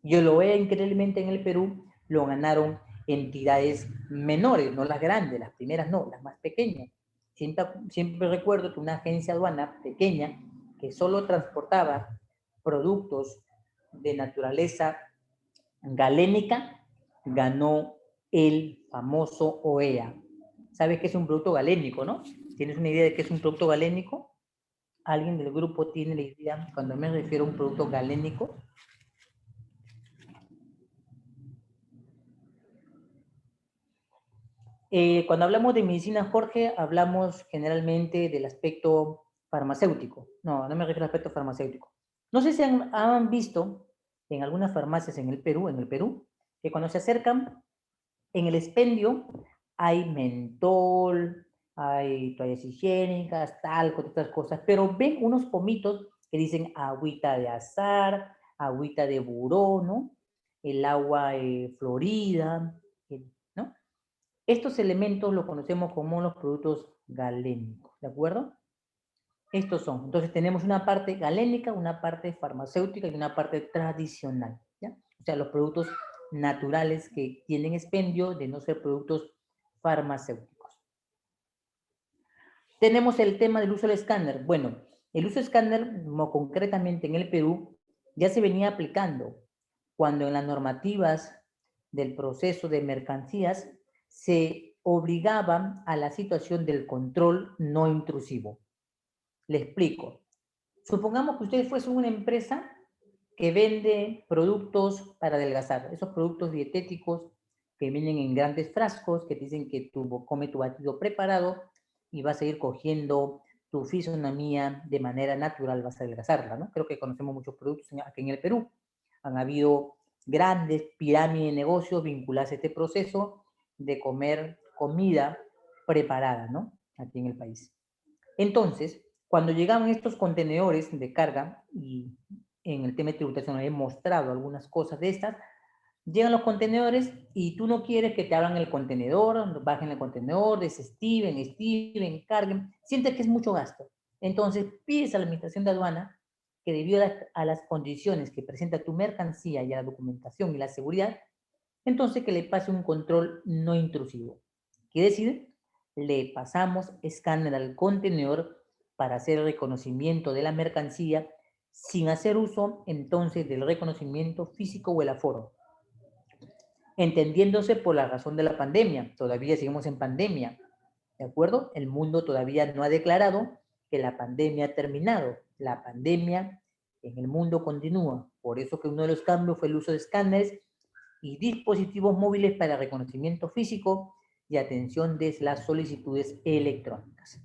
Y el OEA, increíblemente, en el Perú lo ganaron entidades menores, no las grandes, las primeras no, las más pequeñas. Siempre recuerdo que una agencia aduana pequeña que solo transportaba productos de naturaleza galénica ganó el famoso OEA. ¿Sabes qué es un producto galénico, no? ¿Tienes una idea de qué es un producto galénico? ¿Alguien del grupo tiene la idea cuando me refiero a un producto galénico? Cuando hablamos de medicina, Jorge, hablamos generalmente del aspecto farmacéutico. No, no me refiero al aspecto farmacéutico. No sé si han visto en algunas farmacias en el Perú, que cuando se acercan, en el expendio hay mentol, hay toallas higiénicas, talco, otras cosas, pero ven unos pomitos que dicen agüita de azar, agüita de buró, ¿no? El agua florida, ¿no? Estos elementos los conocemos como los productos galénicos, ¿de acuerdo? Estos son, entonces tenemos una parte galénica, una parte farmacéutica y una parte tradicional, ¿ya? O sea, los productos naturales que tienen expendio de no ser productos farmacéuticos. Tenemos el tema del uso del escáner. Bueno, el uso del escáner, concretamente en el Perú, ya se venía aplicando cuando en las normativas del proceso de mercancías se obligaban a la situación del control no intrusivo. Le explico. Supongamos que usted fuese una empresa que vende productos para adelgazar, esos productos dietéticos que vienen en grandes frascos, que dicen que come tu batido preparado y vas a ir cogiendo tu fisonomía de manera natural, vas a adelgazarla, ¿no? Creo que conocemos muchos productos aquí en el Perú. Han habido grandes pirámides de negocios vinculadas a este proceso de comer comida preparada, ¿no? Aquí en el país. Entonces, cuando llegaban estos contenedores de carga, y en el tema de tributación he mostrado algunas cosas de estas, llegan los contenedores y tú no quieres que te abran el contenedor, bajen el contenedor, desestiven, carguen, sientes que es mucho gasto. Entonces pides a la administración de aduana que debido a las condiciones que presenta tu mercancía y a la documentación y la seguridad, entonces que le pase un control no intrusivo. Quiere decir, le pasamos escáner al contenedor para hacer el reconocimiento de la mercancía sin hacer uso entonces del reconocimiento físico o el aforo. Entendiéndose por la razón de la pandemia, todavía seguimos en pandemia, ¿de acuerdo? El mundo todavía no ha declarado que la pandemia ha terminado. La pandemia en el mundo continúa. Por eso que uno de los cambios fue el uso de escáneres y dispositivos móviles para reconocimiento físico y atención de las solicitudes electrónicas.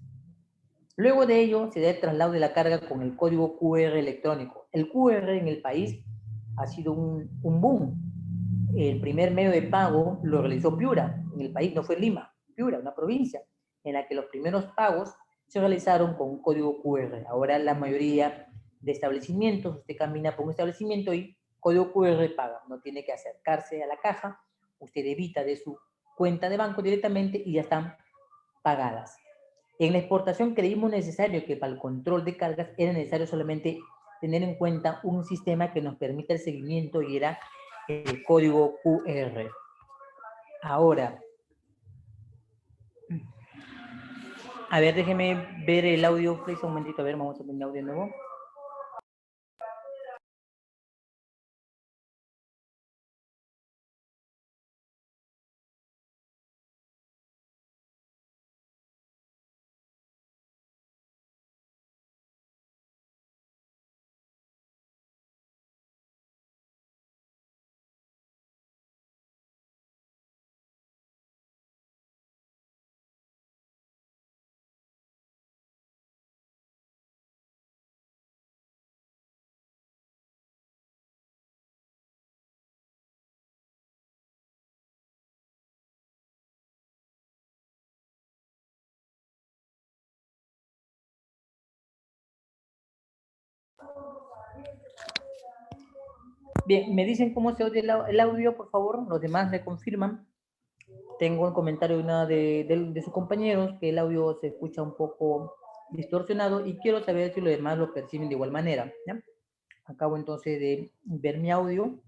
Luego de ello, se da el traslado de la carga con el código QR electrónico. El QR en el país ha sido un boom. El primer medio de pago lo realizó Piura, en el país, no fue Lima, Piura, una provincia, en la que los primeros pagos se realizaron con un código QR. Ahora la mayoría de establecimientos, usted camina por un establecimiento y código QR paga, no tiene que acercarse a la caja, usted debita de su cuenta de banco directamente y ya están pagadas. En la exportación creímos necesario que para el control de cargas era necesario solamente tener en cuenta un sistema que nos permita el seguimiento y era el código QR. Ahora, a ver, déjeme ver el audio, please, un momentito, a ver, vamos a ver el audio de nuevo. Bien, me dicen cómo se oye el audio, por favor, los demás me confirman. Tengo un comentario de una de sus compañeros que el audio se escucha un poco distorsionado y quiero saber si los demás lo perciben de igual manera, ¿ya? Acabo entonces de ver mi audio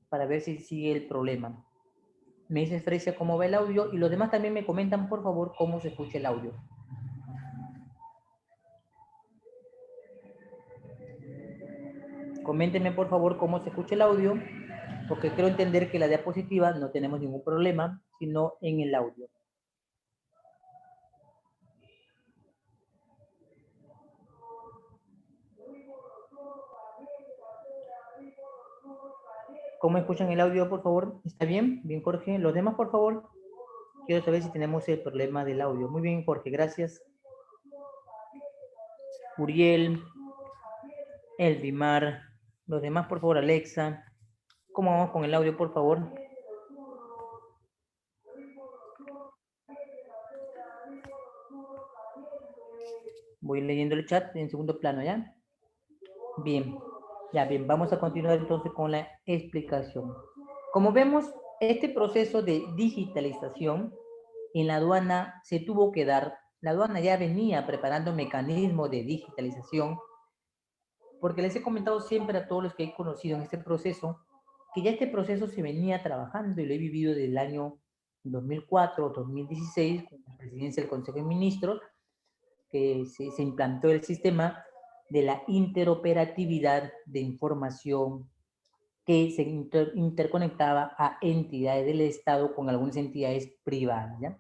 para ver si sigue el problema. Me dice Frecia cómo va el audio y los demás también me comentan, por favor, cómo se escucha el audio. Coméntenme, por favor, cómo se escucha el audio, porque creo entender que la diapositiva no tenemos ningún problema, sino en el audio. ¿Cómo escuchan el audio, por favor? ¿Está bien? Bien, Jorge. Los demás, por favor. Quiero saber si tenemos el problema del audio. Muy bien, Jorge, gracias. Uriel, Elvimar, los demás, por favor, Alexa. ¿Cómo vamos con el audio, por favor? Voy leyendo el chat en segundo plano, ¿ya? Bien, ya bien, vamos a continuar entonces con la explicación. Como vemos, este proceso de digitalización en la aduana se tuvo que dar. La aduana ya venía preparando mecanismos de digitalización, porque les he comentado siempre a todos los que he conocido en este proceso, que ya este proceso se venía trabajando y lo he vivido desde el año 2004 o 2016, con la presidencia del Consejo de Ministros, que se implantó el sistema de la interoperatividad de información que se interconectaba a entidades del Estado con algunas entidades privadas, ¿ya?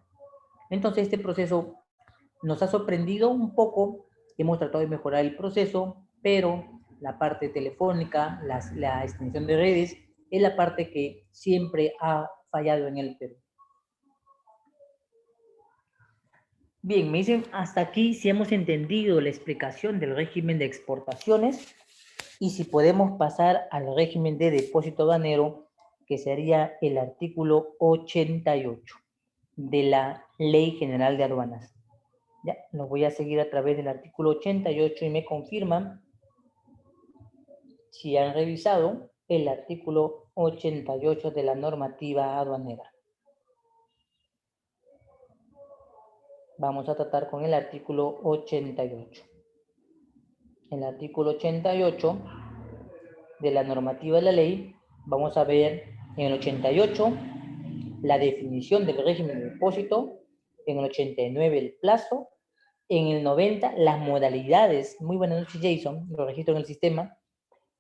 Entonces, este proceso nos ha sorprendido un poco, hemos tratado de mejorar el proceso, pero la parte telefónica, la extensión de redes, es la parte que siempre ha fallado en el Perú. Bien, me dicen hasta aquí si hemos entendido la explicación del régimen de exportaciones y si podemos pasar al régimen de depósito aduanero, que sería el artículo 88 de la Ley General de Aduanas. Ya, lo voy a seguir a través del artículo 88 y me confirman si han revisado el artículo 88 de la normativa aduanera. Vamos a tratar con el artículo 88. El artículo 88 de la normativa de la ley, vamos a ver en el 88 la definición del régimen de depósito, en el 89 el plazo, en el 90 las modalidades, muy buenas noches Jason, lo registro en el sistema,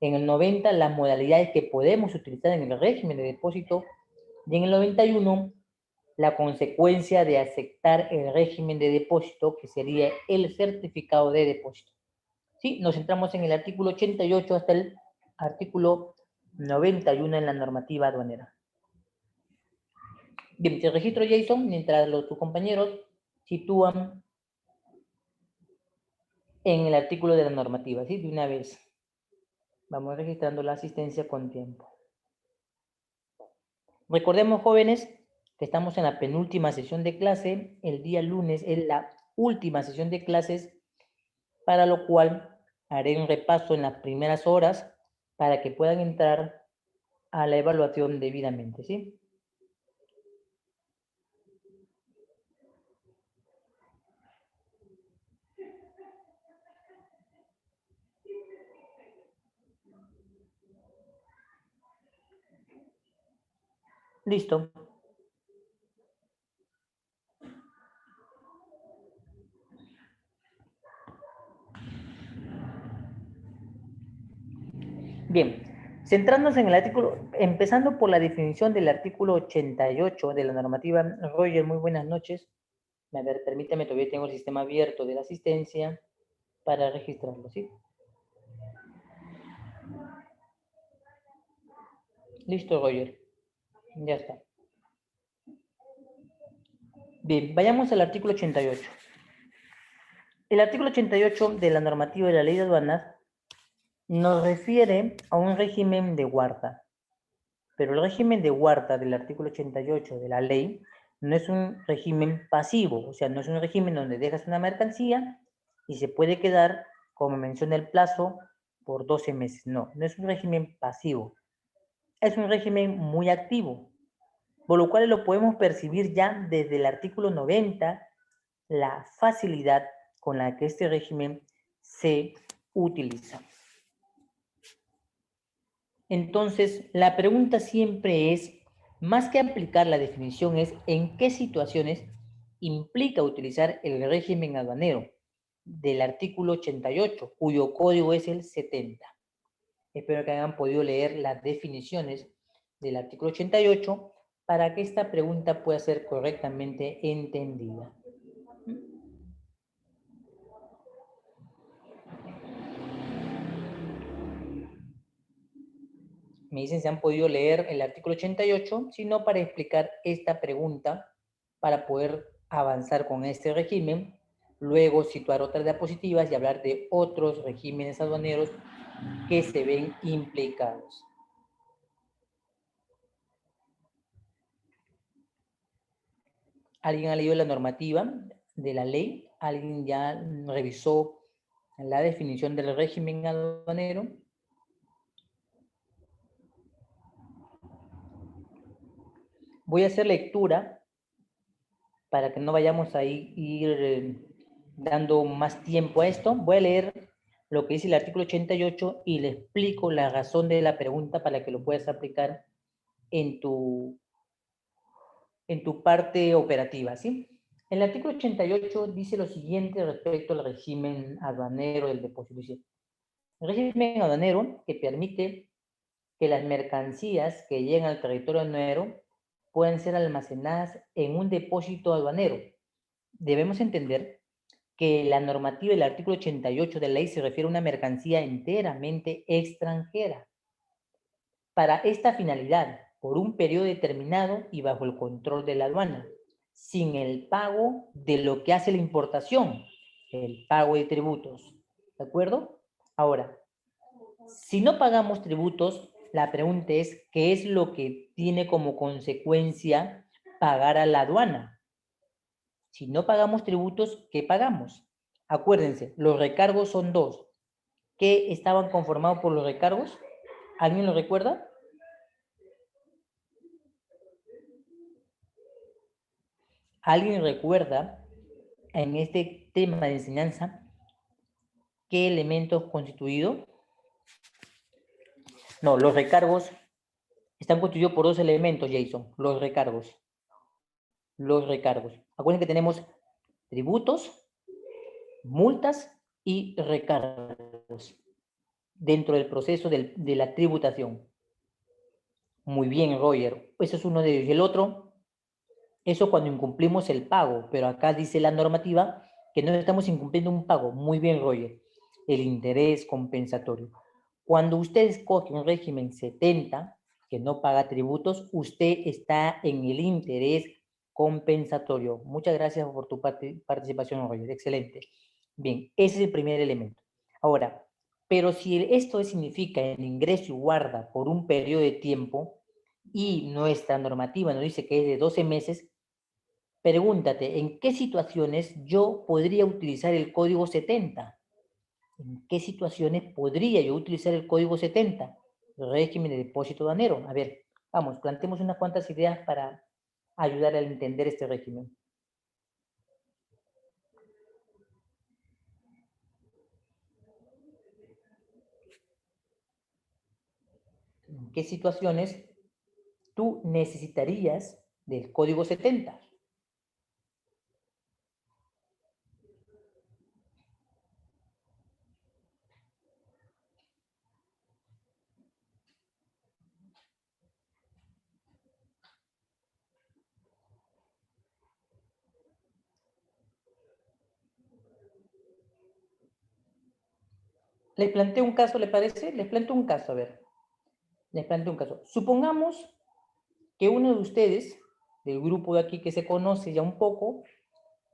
en el 90 las modalidades que podemos utilizar en el régimen de depósito y en el 91 la consecuencia de aceptar el régimen de depósito, que sería el certificado de depósito. Sí, nos centramos en el artículo 88 hasta el artículo 91 en la normativa aduanera. Bien, te registro Jason, mientras tus compañeros sitúan en el artículo de la normativa, ¿sí? De una vez. Vamos registrando la asistencia con tiempo. Recordemos, jóvenes, que estamos en la penúltima sesión de clase. El día lunes es la última sesión de clases, para lo cual haré un repaso en las primeras horas para que puedan entrar a la evaluación debidamente, ¿sí? Listo. Bien, centrándonos en el artículo, empezando por la definición del artículo 88 de la normativa. Roger, muy buenas noches. A ver, permítame, todavía tengo el sistema abierto de la asistencia para registrarlo, ¿sí? Listo, Roger. Ya está. Bien, vayamos al artículo 88. El artículo 88 de la normativa de la ley de aduanas nos refiere a un régimen de guarda. Pero el régimen de guarda del artículo 88 de la ley no es un régimen pasivo, o sea, no es un régimen donde dejas una mercancía y se puede quedar, como menciona el plazo, por 12 meses. No, no es un régimen pasivo. Es un régimen muy activo, por lo cual lo podemos percibir ya desde el artículo 90, la facilidad con la que este régimen se utiliza. Entonces, la pregunta siempre es, más que aplicar la definición, es en qué situaciones implica utilizar el régimen aduanero del artículo 88, cuyo código es el 70. Espero que hayan podido leer las definiciones del artículo 88 para que esta pregunta pueda ser correctamente entendida. Me dicen si han podido leer el artículo 88, sino para explicar esta pregunta, para poder avanzar con este régimen, luego situar otras diapositivas y hablar de otros regímenes aduaneros que se ven implicados. ¿Alguien ha leído la normativa de la ley? ¿Alguien ya revisó la definición del régimen aduanero. Voy a hacer lectura para que no vayamos a ir dando más tiempo a esto. Voy a leer lo que dice el artículo 88 y le explico la razón de la pregunta para que lo puedas aplicar en tu parte operativa, ¿sí? El artículo 88 dice lo siguiente respecto al régimen aduanero del depósito. Dice, el régimen aduanero que permite que las mercancías que llegan al territorio aduanero puedan ser almacenadas en un depósito aduanero. Debemos entender que la normativa del artículo 88 de la ley se refiere a una mercancía enteramente extranjera. Para esta finalidad, por un periodo determinado y bajo el control de la aduana, sin el pago de lo que hace la importación, el pago de tributos. ¿De acuerdo? Ahora, si no pagamos tributos, la pregunta es, ¿qué es lo que tiene como consecuencia pagar a la aduana? Si no pagamos tributos, ¿qué pagamos? Acuérdense, los recargos son dos. ¿Qué estaban conformados por los recargos? ¿Alguien lo recuerda? ¿Alguien recuerda en este tema de enseñanza qué elementos constituidos? No, los recargos están constituidos por dos elementos, Jason. Los recargos. Los recargos. Acuérdense que tenemos tributos, multas y recargos dentro del proceso de la tributación. Muy bien, Roger. Eso es uno de ellos. Y el otro, eso cuando incumplimos el pago, pero acá dice la normativa que no estamos incumpliendo un pago. Muy bien, Roger. El interés compensatorio. Cuando usted escoge un régimen 70, que no paga tributos, usted está en el interés compensatorio. Muchas gracias por tu participación, Roger. Excelente. Bien, ese es el primer elemento. Ahora, pero si esto significa el ingreso y guarda por un periodo de tiempo y nuestra normativa nos dice que es de 12 meses, pregúntate, ¿en qué situaciones yo podría utilizar el código 70? ¿En qué situaciones podría yo utilizar el código 70? El régimen de depósito aduanero. A ver, vamos, planteemos unas cuantas ideas para ayudar a entender este régimen. ¿En qué situaciones tú necesitarías del código 70? Les planteo un caso, ¿le parece? Les planteo un caso, a ver. Les planteo un caso. Supongamos que uno de ustedes, del grupo de aquí que se conoce ya un poco,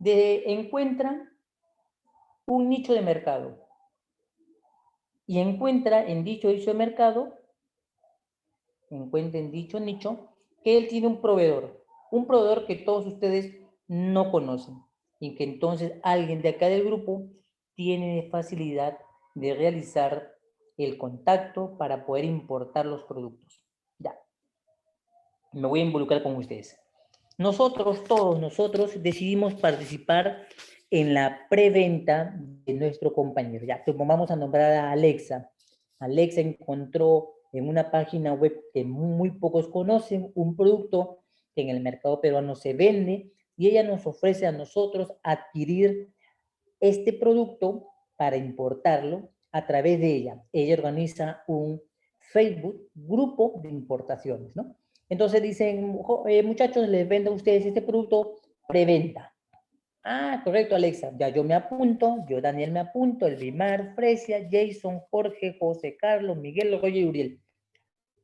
encuentra un nicho de mercado. Y encuentra en dicho nicho de mercado, encuentra en dicho nicho, que él tiene un proveedor que todos ustedes no conocen. Y que entonces alguien de acá del grupo tiene facilidad de realizar el contacto para poder importar los productos. Ya, me voy a involucrar con ustedes. Todos nosotros decidimos participar en la preventa de nuestro compañero. Ya, pues vamos a nombrar a Alexa. Alexa encontró en una página web que muy pocos conocen un producto que en el mercado peruano se vende y ella nos ofrece a nosotros adquirir este producto para importarlo a través de ella. Ella organiza un Facebook, grupo de importaciones, ¿no? Entonces dicen, muchachos, les vendo a ustedes este producto preventa. Ah, correcto, Alexa. Ya yo me apunto, yo Daniel me apunto, Elvimar, Fresia, Jason, Jorge, José Carlos, Miguel, Roger y Uriel.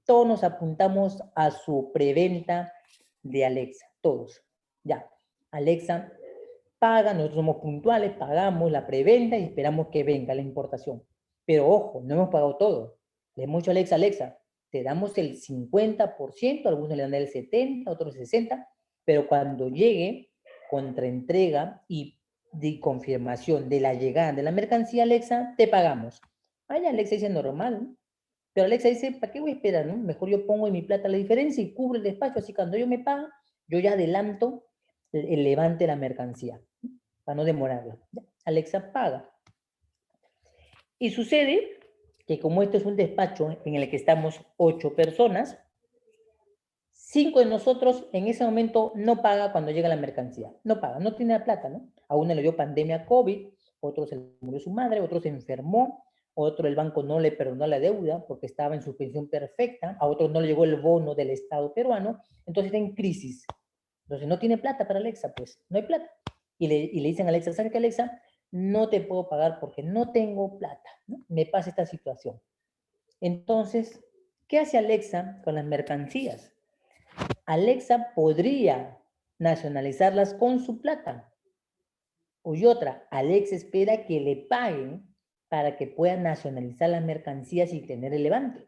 Todos nos apuntamos a su preventa de Alexa, todos. Ya, Alexa paga, nosotros somos puntuales, pagamos la preventa y esperamos que venga la importación. Pero ojo, no hemos pagado todo. Le hemos dicho a Alexa, Alexa, te damos el 50%, algunos le dan el 70%, otros el 60%, pero cuando llegue, contra entrega y de confirmación de la llegada de la mercancía, Alexa, te pagamos. Ahí Alexa dice normal, ¿no? Pero Alexa dice, ¿para qué voy a esperar, no? Mejor yo pongo en mi plata la diferencia y cubro el despacho, así cuando yo me paga, yo ya adelanto el levante de la mercancía, ¿no? Para no demorarla. Alexa paga. Y sucede que como esto es un despacho en el que estamos 8 personas, 5 de nosotros en ese momento no paga cuando llega la mercancía. No paga, no tiene la plata, ¿no? A uno le dio pandemia COVID, otro se murió su madre, otro se enfermó, otro el banco no le perdonó la deuda porque estaba en suspensión perfecta, a otro no le llegó el bono del Estado peruano, entonces está en crisis. Entonces no tiene plata para Alexa, pues no hay plata. Y le dicen a Alexa, ¿sabes qué, Alexa? No te puedo pagar porque no tengo plata, ¿no? Me pasa esta situación. Entonces, ¿qué hace Alexa con las mercancías? Alexa podría nacionalizarlas con su plata. Y otra, Alexa espera que le paguen para que pueda nacionalizar las mercancías y tener el levante.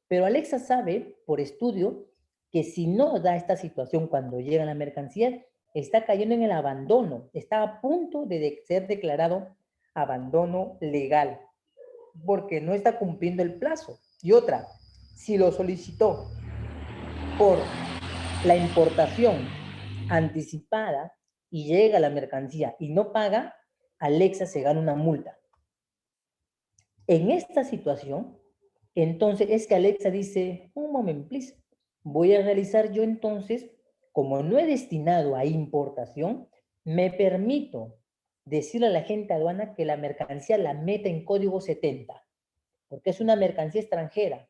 Pero Alexa sabe, por estudio, que si no da esta situación cuando llegan las mercancías, está cayendo en el abandono, está a punto de ser declarado abandono legal, porque no está cumpliendo el plazo. Y otra, si lo solicitó por la importación anticipada y llega la mercancía y no paga, Alexa se gana una multa. En esta situación, entonces es que Alexa dice, un moment, please, voy a realizar yo entonces, como no he destinado a importación, me permito decirle a la gente aduana que la mercancía la meta en código 70, porque es una mercancía extranjera,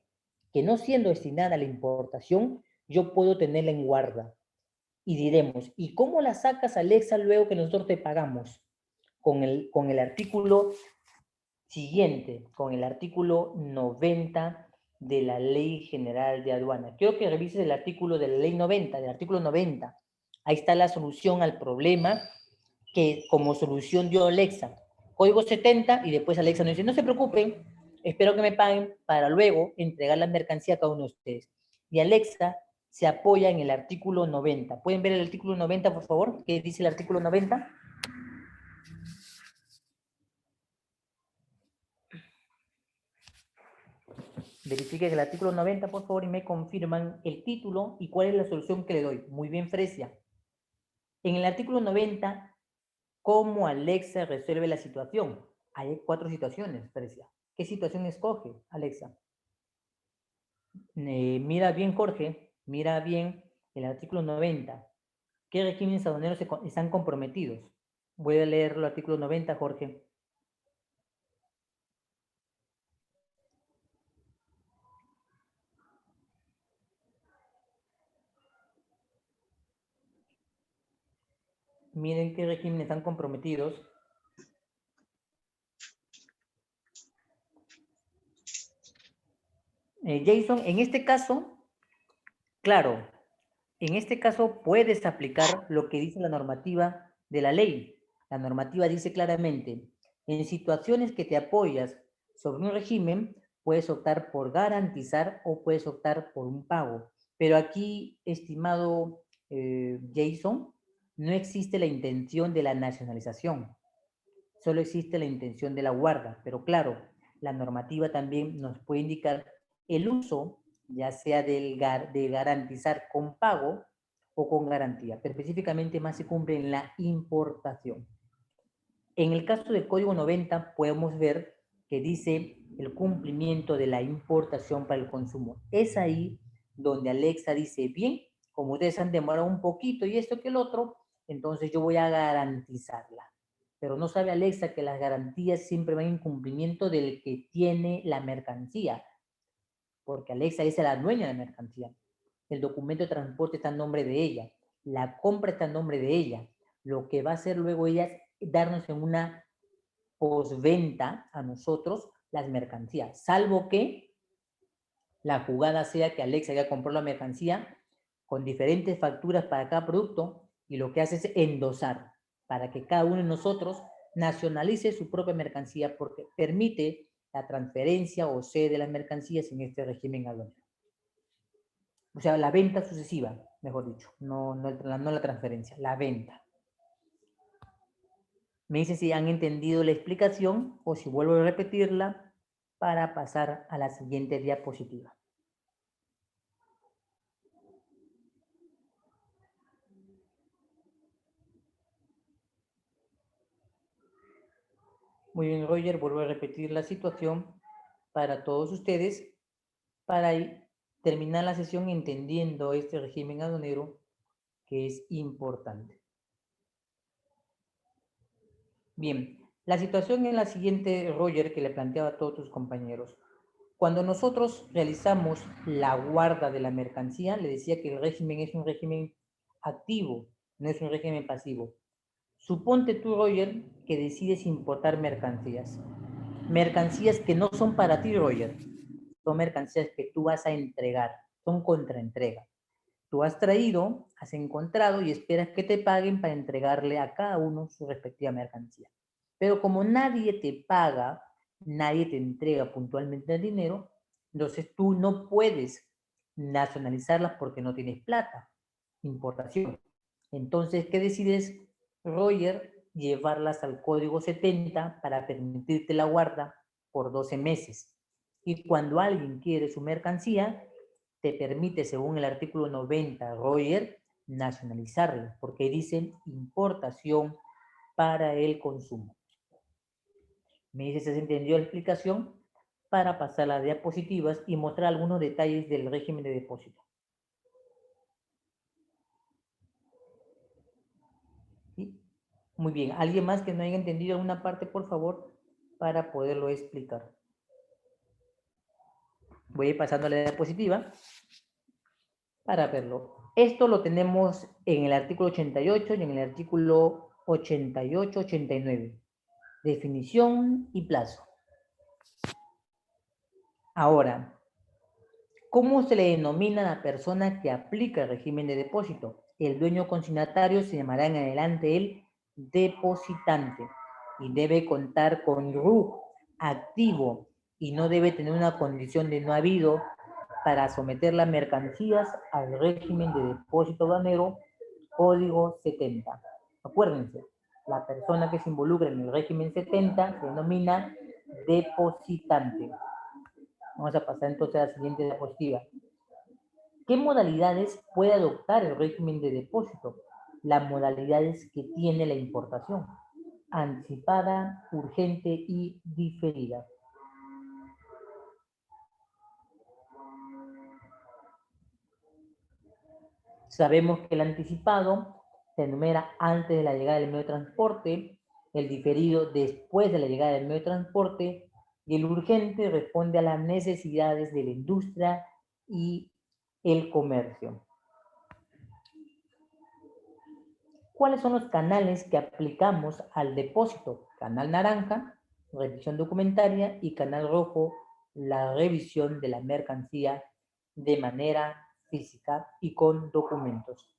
que no siendo destinada a la importación, yo puedo tenerla en guarda. Y diremos, ¿y cómo la sacas, Alexa, luego que nosotros te pagamos? Con el artículo siguiente, con el artículo 90 de la Ley General de Aduana. Quiero que revises el artículo de la Ley 90, del artículo 90. Ahí está la solución al problema que como solución dio Alexa. Código 70 y después Alexa nos dice, no se preocupen, espero que me paguen para luego entregar la mercancía a cada uno de ustedes. Y Alexa se apoya en el artículo 90. ¿Pueden ver el artículo 90, por favor? ¿Qué dice el artículo 90? Verifiquen el artículo 90, por favor, y me confirman el título y cuál es la solución que le doy. Muy bien, Fresia. En el artículo 90, ¿cómo Alexa resuelve la situación? Hay 4 situaciones, Fresia. ¿Qué situación escoge, Alexa? Mira bien, Jorge, mira bien el artículo 90. ¿Qué regímenes aduaneros están comprometidos? Voy a leer el artículo 90, Jorge. Miren qué regímenes están comprometidos. Jason, en este caso, claro, en este caso puedes aplicar lo que dice la normativa de la ley. La normativa dice claramente, en situaciones que te apoyas sobre un régimen, puedes optar por garantizar o puedes optar por un pago. Pero aquí, estimado Jason, no existe la intención de la nacionalización, solo existe la intención de la guarda. Pero claro, la normativa también nos puede indicar el uso, ya sea de garantizar con pago o con garantía, pero específicamente más se cumple en la importación. En el caso del código 90 podemos ver que dice el cumplimiento de la importación para el consumo. Es ahí donde Alexa dice, bien, como ustedes han demorado un poquito y esto que el otro, entonces yo voy a garantizarla. Pero no sabe Alexa que las garantías siempre van en cumplimiento del que tiene la mercancía, porque Alexa es la dueña de la mercancía. El documento de transporte está en nombre de ella, la compra está en nombre de ella. Lo que va a hacer luego ella es darnos en una postventa a nosotros las mercancías, salvo que la jugada sea que Alexa ya compró la mercancía con diferentes facturas para cada producto y lo que hace es endosar para que cada uno de nosotros nacionalice su propia mercancía porque permite la transferencia o cede de las mercancías en este régimen aduanero. O sea, la venta sucesiva, mejor dicho, no la transferencia, la venta. Me dicen si han entendido la explicación o si vuelvo a repetirla para pasar a la siguiente diapositiva. Muy bien, Roger, vuelvo a repetir la situación para todos ustedes para terminar la sesión entendiendo este régimen aduanero que es importante. Bien, la situación es la siguiente, Roger, que le planteaba a todos tus compañeros. Cuando nosotros realizamos la guarda de la mercancía, le decía que el régimen es un régimen activo, no es un régimen pasivo. Suponte tú, Roger, que decides importar mercancías. Mercancías que no son para ti, Roger. Son mercancías que tú vas a entregar, son contraentrega. Tú has traído, has encontrado y esperas que te paguen para entregarle a cada uno su respectiva mercancía. Pero como nadie te paga, nadie te entrega puntualmente el dinero, entonces tú no puedes nacionalizarlas porque no tienes plata, importación. Entonces, ¿qué decides, Roger? Llevarlas al código 70 para permitirte la guarda por 12 meses. Y cuando alguien quiere su mercancía, te permite, según el artículo 90, Roger, nacionalizarla, porque dice importación para el consumo. Me dice si se entendió la explicación para pasar a las diapositivas y mostrar algunos detalles del régimen de depósito. ¿Sí? Muy bien. ¿Alguien más que no haya entendido alguna parte, por favor, para poderlo explicar? Voy a ir pasando a la diapositiva para verlo. Esto lo tenemos en el artículo 88 y en el artículo 88-89. Definición y plazo. Ahora, ¿cómo se le denomina a la persona que aplica el régimen de depósito? El dueño consignatario se llamará en adelante el depositante y debe contar con RUC activo y no debe tener una condición de no habido para someter las mercancías al régimen de depósito aduanero código 70. Acuérdense, la persona que se involucra en el régimen 70 se denomina depositante. Vamos a pasar entonces a la siguiente diapositiva. ¿Qué modalidades puede adoptar el régimen de depósito? Las modalidades que tiene la importación: anticipada, urgente y diferida. Sabemos que el anticipado se enumera antes de la llegada del medio de transporte, el diferido después de la llegada del medio de transporte y el urgente responde a las necesidades de la industria y el comercio. ¿Cuáles son los canales que aplicamos al depósito? Canal naranja, revisión documentaria, y canal rojo, la revisión de la mercancía de manera física y con documentos.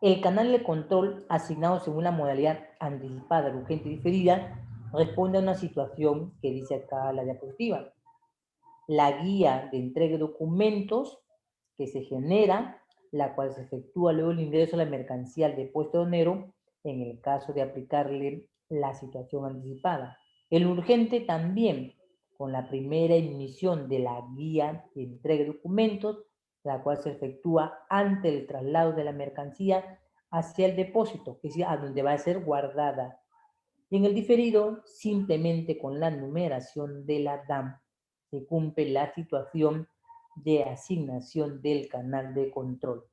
El canal de control asignado según la modalidad anticipada, urgente y diferida responde a una situación que dice acá la diapositiva. La guía de entrega de documentos que se genera, la cual se efectúa luego el ingreso de la mercancía al depósito aduanero en el caso de aplicarle la situación anticipada. El urgente también, con la primera emisión de la guía de entrega de documentos, la cual se efectúa ante el traslado de la mercancía hacia el depósito, que es a donde va a ser guardada. Y en el diferido, simplemente con la numeración de la DAM, se cumple la situación de asignación del canal de control,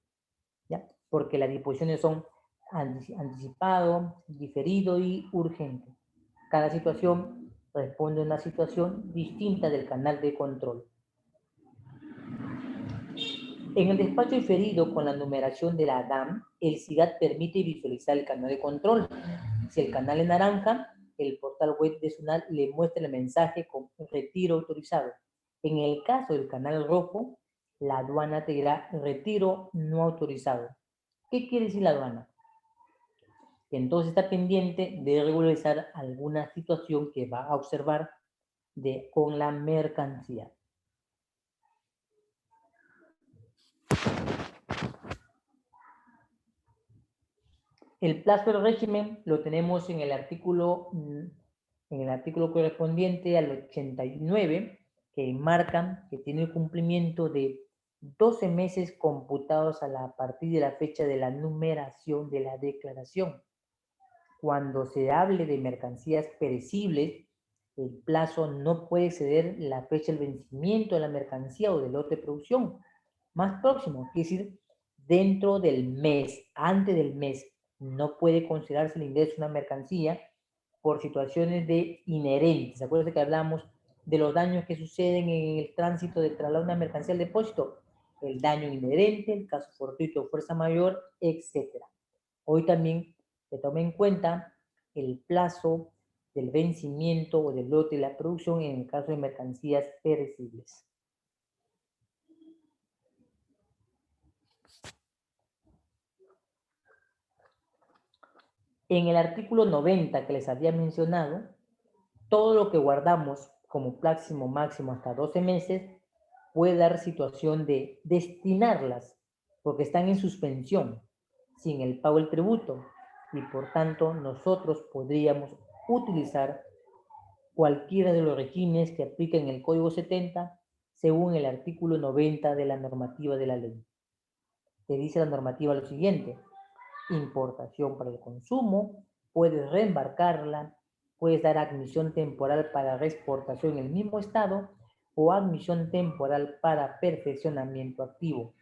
¿ya? Porque las disposiciones son anticipado, diferido y urgente. Cada situación responde a una situación distinta del canal de control. En el despacho diferido con la numeración de la DAM, el SIGAT permite visualizar el canal de control. Si el canal es naranja, el portal web de SUNAT le muestra el mensaje con retiro autorizado. En el caso del canal rojo, la aduana te dirá retiro no autorizado. ¿Qué quiere decir la aduana? Que entonces está pendiente de regularizar alguna situación que va a observar con la mercancía. El plazo del régimen lo tenemos en el artículo correspondiente al 89, que marcan que tiene el cumplimiento de 12 meses computados a partir de la fecha de la numeración de la declaración. Cuando se hable de mercancías perecibles, el plazo no puede exceder la fecha del vencimiento de la mercancía o del lote de producción más próximo, es decir, dentro del mes, antes del mes. No puede considerarse el ingreso de una mercancía por situaciones de inherentes. Acuérdense que hablamos de los daños que suceden en el tránsito de trasladar una mercancía al depósito, el daño inherente, el caso fortuito o fuerza mayor, etc. Hoy también se toma en cuenta el plazo del vencimiento o del lote de la producción en el caso de mercancías perecibles. En el artículo 90 que les había mencionado, todo lo que guardamos como máximo hasta 12 meses puede dar situación de destinarlas porque están en suspensión sin el pago del tributo y por tanto nosotros podríamos utilizar cualquiera de los regímenes que apliquen el Código 70 según el artículo 90 de la normativa de la ley. Te dice la normativa lo siguiente: importación para el consumo, puedes reembarcarla, puedes dar admisión temporal para reexportación en el mismo estado o admisión temporal para perfeccionamiento activo.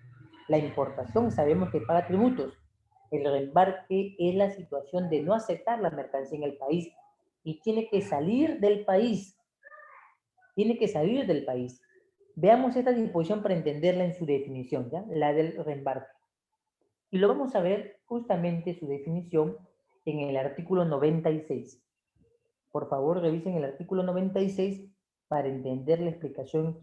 La importación sabemos que paga tributos. El reembarque es la situación de no aceptar la mercancía en el país y tiene que salir del país. Tiene que salir del país. Veamos esta disposición para entenderla en su definición, ¿ya? La del reembarque. Y lo vamos a ver justamente su definición en el artículo 96. Por favor, revisen el artículo 96 para entender la explicación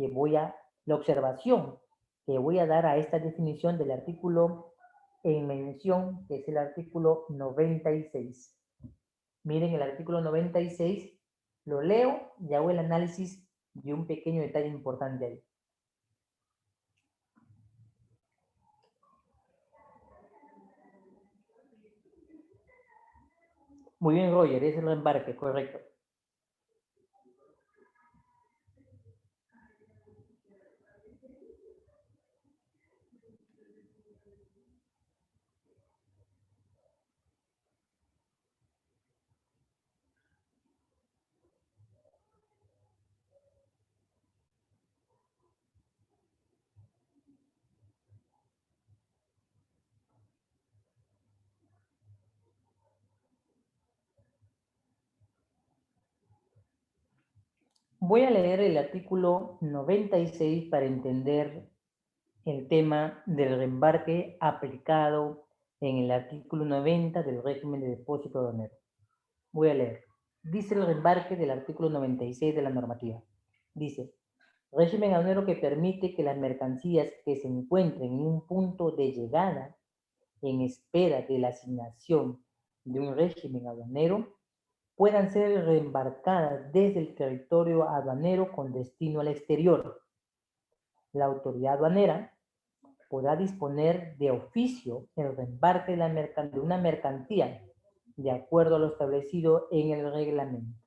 la observación que voy a dar a esta definición del artículo en mención, que es el artículo 96. Miren el artículo 96, lo leo y hago el análisis de un pequeño detalle importante ahí. Muy bien, Roger, es el reembarque, correcto. Voy a leer el artículo 96 para entender el tema del reembarque aplicado en el artículo 90 del régimen de depósito aduanero. Voy a leer. Dice el reembarque del artículo 96 de la normativa. Dice: régimen aduanero que permite que las mercancías que se encuentren en un punto de llegada en espera de la asignación de un régimen aduanero puedan ser reembarcadas desde el territorio aduanero con destino al exterior. La autoridad aduanera podrá disponer de oficio el reembarque de una mercancía de acuerdo a lo establecido en el reglamento.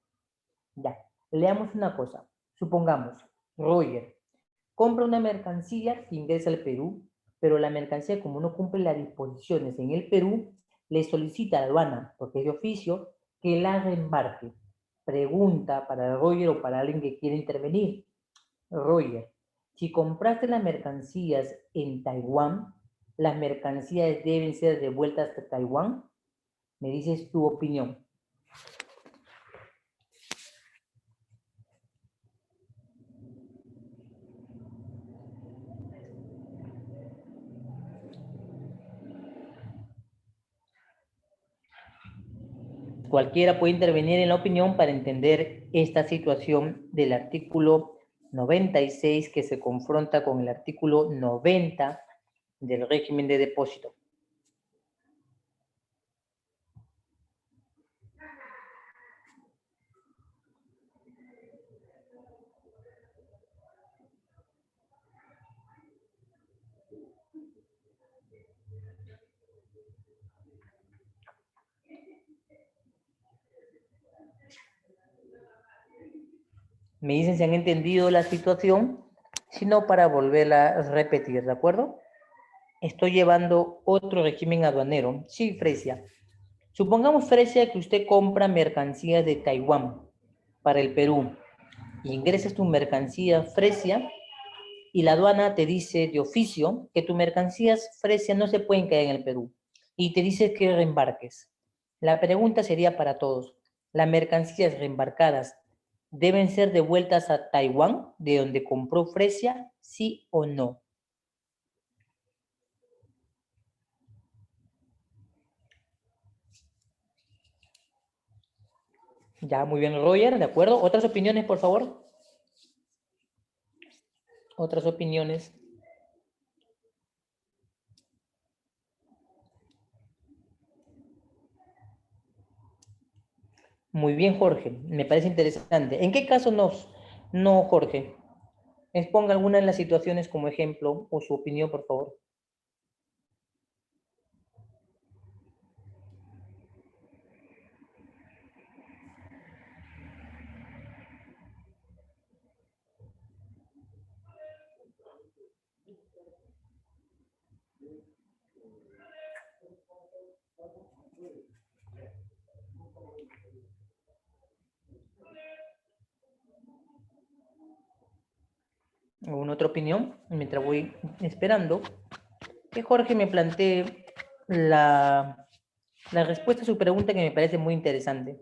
Ya, leamos una cosa. Supongamos, Roger compra una mercancía que ingresa al Perú, pero la mercancía, como no cumple las disposiciones en el Perú, le solicita a la aduana, porque es de oficio, que la reembarque. Pregunta para Roger o para alguien que quiera intervenir. Roger, si compraste las mercancías en Taiwán, ¿las mercancías deben ser devueltas a Taiwán? Me dices tu opinión. Cualquiera puede intervenir en la opinión para entender esta situación del artículo 96 que se confronta con el artículo 90 del régimen de depósito. Me dicen si han entendido la situación, sino para volverla a repetir, ¿de acuerdo? Estoy llevando otro régimen aduanero. Sí, Fresia. Supongamos, Fresia, que usted compra mercancías de Taiwán para el Perú. Ingresas tu mercancía, Fresia, y la aduana te dice de oficio que tus mercancías, Fresia, no se pueden caer en el Perú. Y te dice que reembarques. La pregunta sería para todos. ¿Las mercancías reembarcadas deben ser devueltas a Taiwán, de donde compró Fresia, sí o no? Ya, muy bien, Roger, ¿de acuerdo? ¿Otras opiniones, por favor? ¿Otras opiniones? Muy bien, Jorge, me parece interesante. ¿En qué caso no, Jorge? Exponga alguna de las situaciones como ejemplo o su opinión, por favor. ¿Alguna otra opinión? Mientras voy esperando que Jorge me plantee la respuesta a su pregunta, que me parece muy interesante.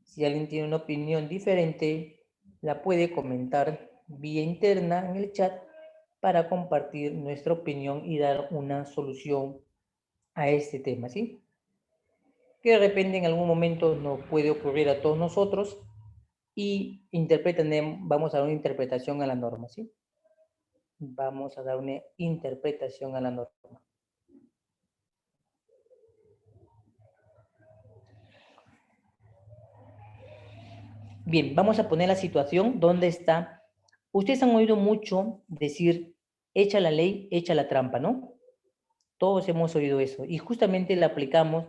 Si alguien tiene una opinión diferente, la puede comentar vía interna en el chat para compartir nuestra opinión y dar una solución a este tema, ¿sí? Que de repente en algún momento nos puede ocurrir a todos nosotros y vamos a dar una interpretación a la norma, ¿sí? Vamos a dar una interpretación a la norma. Bien, vamos a poner la situación donde está. Ustedes han oído mucho decir, echa la ley, echa la trampa, ¿no? Todos hemos oído eso y justamente la aplicamos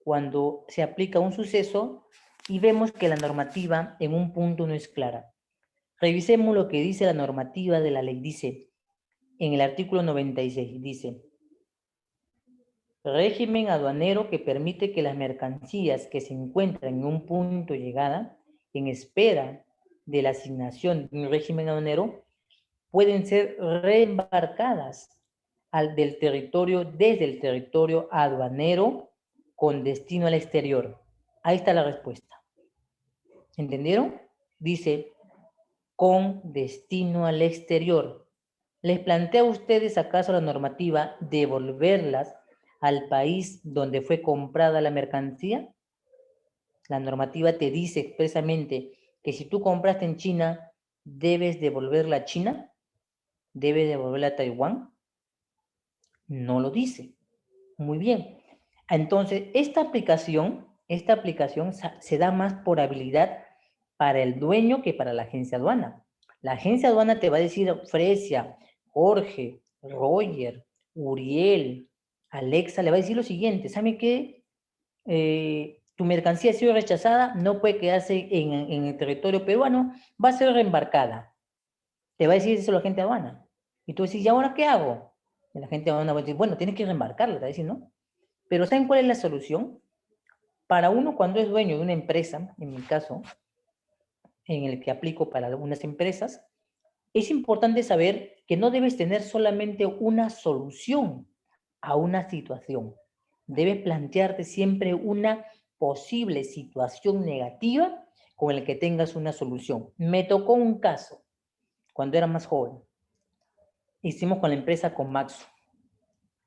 cuando se aplica un suceso y vemos que la normativa en un punto no es clara. Revisemos lo que dice la normativa de la ley. Dice, en el artículo 96, dice, régimen aduanero que permite que las mercancías que se encuentran en un punto de llegada, en espera de la asignación de un régimen aduanero, pueden ser reembarcadas desde el territorio aduanero con destino al exterior. Ahí está la respuesta. ¿Entendieron? Dice, con destino al exterior. ¿Les plantea a ustedes acaso la normativa devolverlas al país donde fue comprada la mercancía? La normativa te dice expresamente que si tú compraste en China, debes devolverla a China, debes devolverla a Taiwán. No lo dice. Muy bien. Entonces, esta aplicación se da más por habilidad para el dueño que para la agencia aduana. La agencia aduana te va a decir, Fresia, Jorge, Roger, Uriel, Alexa, le va a decir lo siguiente, ¿sabe qué? Tu mercancía ha sido rechazada, no puede quedarse en el territorio peruano, va a ser reembarcada. Te va a decir eso la gente aduana. Y tú decís, ¿y ahora qué hago? Y la gente aduana va a decir, bueno, tienes que reembarcarla, te va a decir, ¿no? Pero ¿saben cuál es la solución? Para uno, cuando es dueño de una empresa, en mi caso, en el que aplico para algunas empresas, es importante saber que no debes tener solamente una solución a una situación. Debes plantearte siempre una posible situación negativa con el que tengas una solución. Me tocó un caso cuando era más joven. Hicimos con la empresa Comaxo.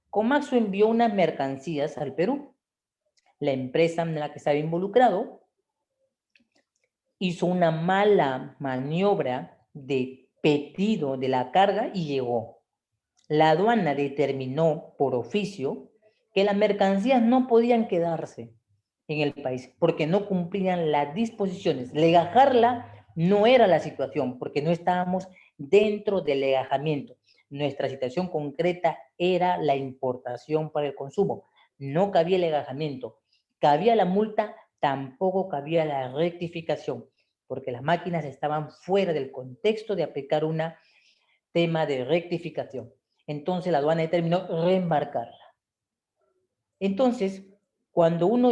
Comaxo envió unas mercancías al Perú. La empresa en la que estaba involucrado hizo una mala maniobra de pedido de la carga y llegó. La aduana determinó por oficio que las mercancías no podían quedarse en el país porque no cumplían las disposiciones. Legajarla no era la situación porque no estábamos dentro del legajamiento. Nuestra situación concreta era la importación para el consumo. No cabía el engajamiento. Cabía la multa, tampoco cabía la rectificación, porque las máquinas estaban fuera del contexto de aplicar un tema de rectificación. Entonces la aduana determinó reembarcarla. Entonces, cuando uno,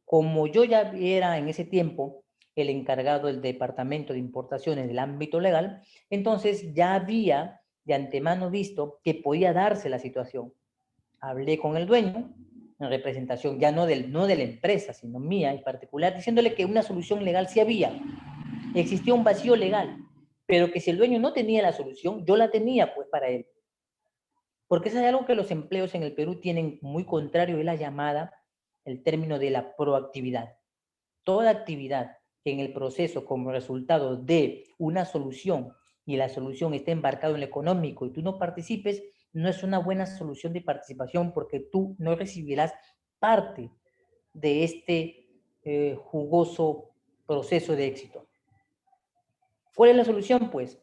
como yo ya era en ese tiempo el encargado del departamento de importaciones del ámbito legal, entonces ya había de antemano visto que podía darse la situación. Hablé con el dueño, en representación ya no de la empresa, sino mía en particular, diciéndole que una solución legal sí había. Existía un vacío legal, pero que si el dueño no tenía la solución, yo la tenía pues para él. Porque eso es algo que los empleos en el Perú tienen muy contrario, es la llamada, el término de la proactividad. Toda actividad que en el proceso como resultado de una solución y la solución está embarcada en lo económico y tú no participes, no es una buena solución de participación porque tú no recibirás parte de este jugoso proceso de éxito. ¿Cuál es la solución? Pues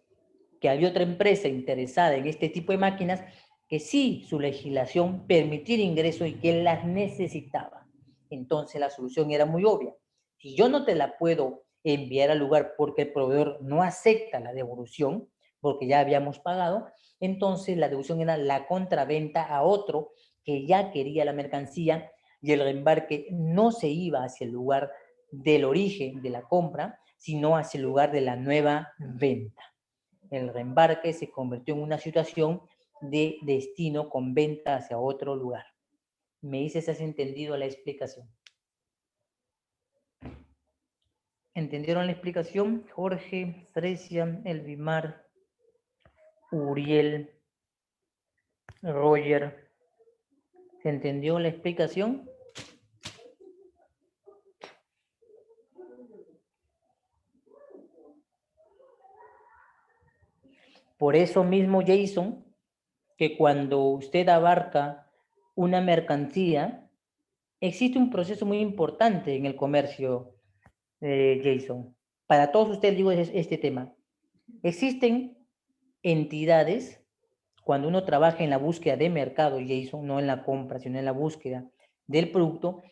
que había otra empresa interesada en este tipo de máquinas que sí su legislación permitía ingreso y que las necesitaba. Entonces la solución era muy obvia. Si yo no te la puedo enviar al lugar porque el proveedor no acepta la devolución, porque ya habíamos pagado, entonces la devolución era la contraventa a otro que ya quería la mercancía y el reembarque no se iba hacia el lugar del origen de la compra, sino hacia el lugar de la nueva venta. El reembarque se convirtió en una situación de destino con venta hacia otro lugar. Me dices si has entendido la explicación. ¿Entendieron la explicación? Jorge, Frecia, Elvimar, Uriel, Roger. ¿Se entendió la explicación? Por eso mismo, Jason, que cuando usted abarca una mercancía, existe un proceso muy importante en el comercio, Jason. Para todos ustedes digo este tema. Existen entidades, cuando uno trabaja en la búsqueda de mercado, Jason, no en la compra, sino en la búsqueda del producto,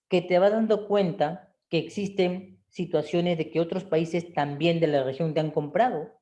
que te va dando cuenta que existen situaciones de que otros países también de la región te han comprado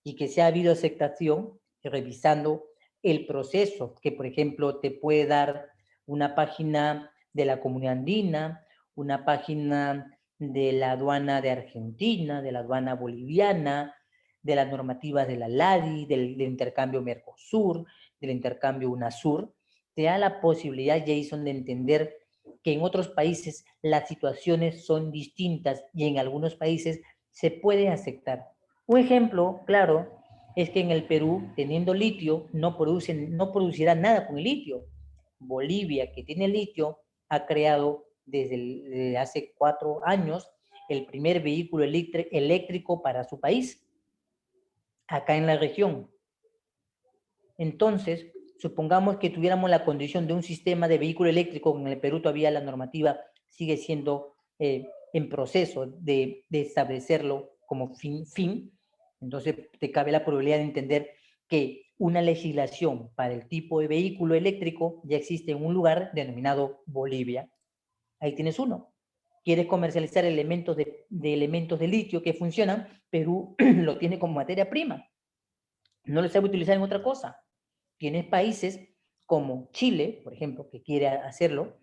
y que se ha habido aceptación revisando el proceso, que por ejemplo te puede dar una página de la Comunidad Andina, una página de la aduana de Argentina, de la aduana boliviana, de las normativas de la LADI, del intercambio Mercosur, del intercambio UNASUR, te da la posibilidad, Jason, de entender que en otros países las situaciones son distintas y en algunos países se puede aceptar. Un ejemplo, claro, es que en el Perú, teniendo litio, no producirá nada con el litio. Bolivia, que tiene litio, ha creado desde hace 4 años el primer vehículo eléctrico para su país, acá en la región. Entonces, supongamos que tuviéramos la condición de un sistema de vehículo eléctrico, en el Perú todavía la normativa sigue siendo en proceso de establecerlo como fin, entonces te cabe la probabilidad de entender que una legislación para el tipo de vehículo eléctrico ya existe en un lugar denominado Bolivia. Ahí tienes uno. Quieres comercializar elementos de elementos de litio que funcionan, Perú lo tiene como materia prima. No lo sabe utilizar en otra cosa. Tienes países como Chile, por ejemplo, que quiere hacerlo,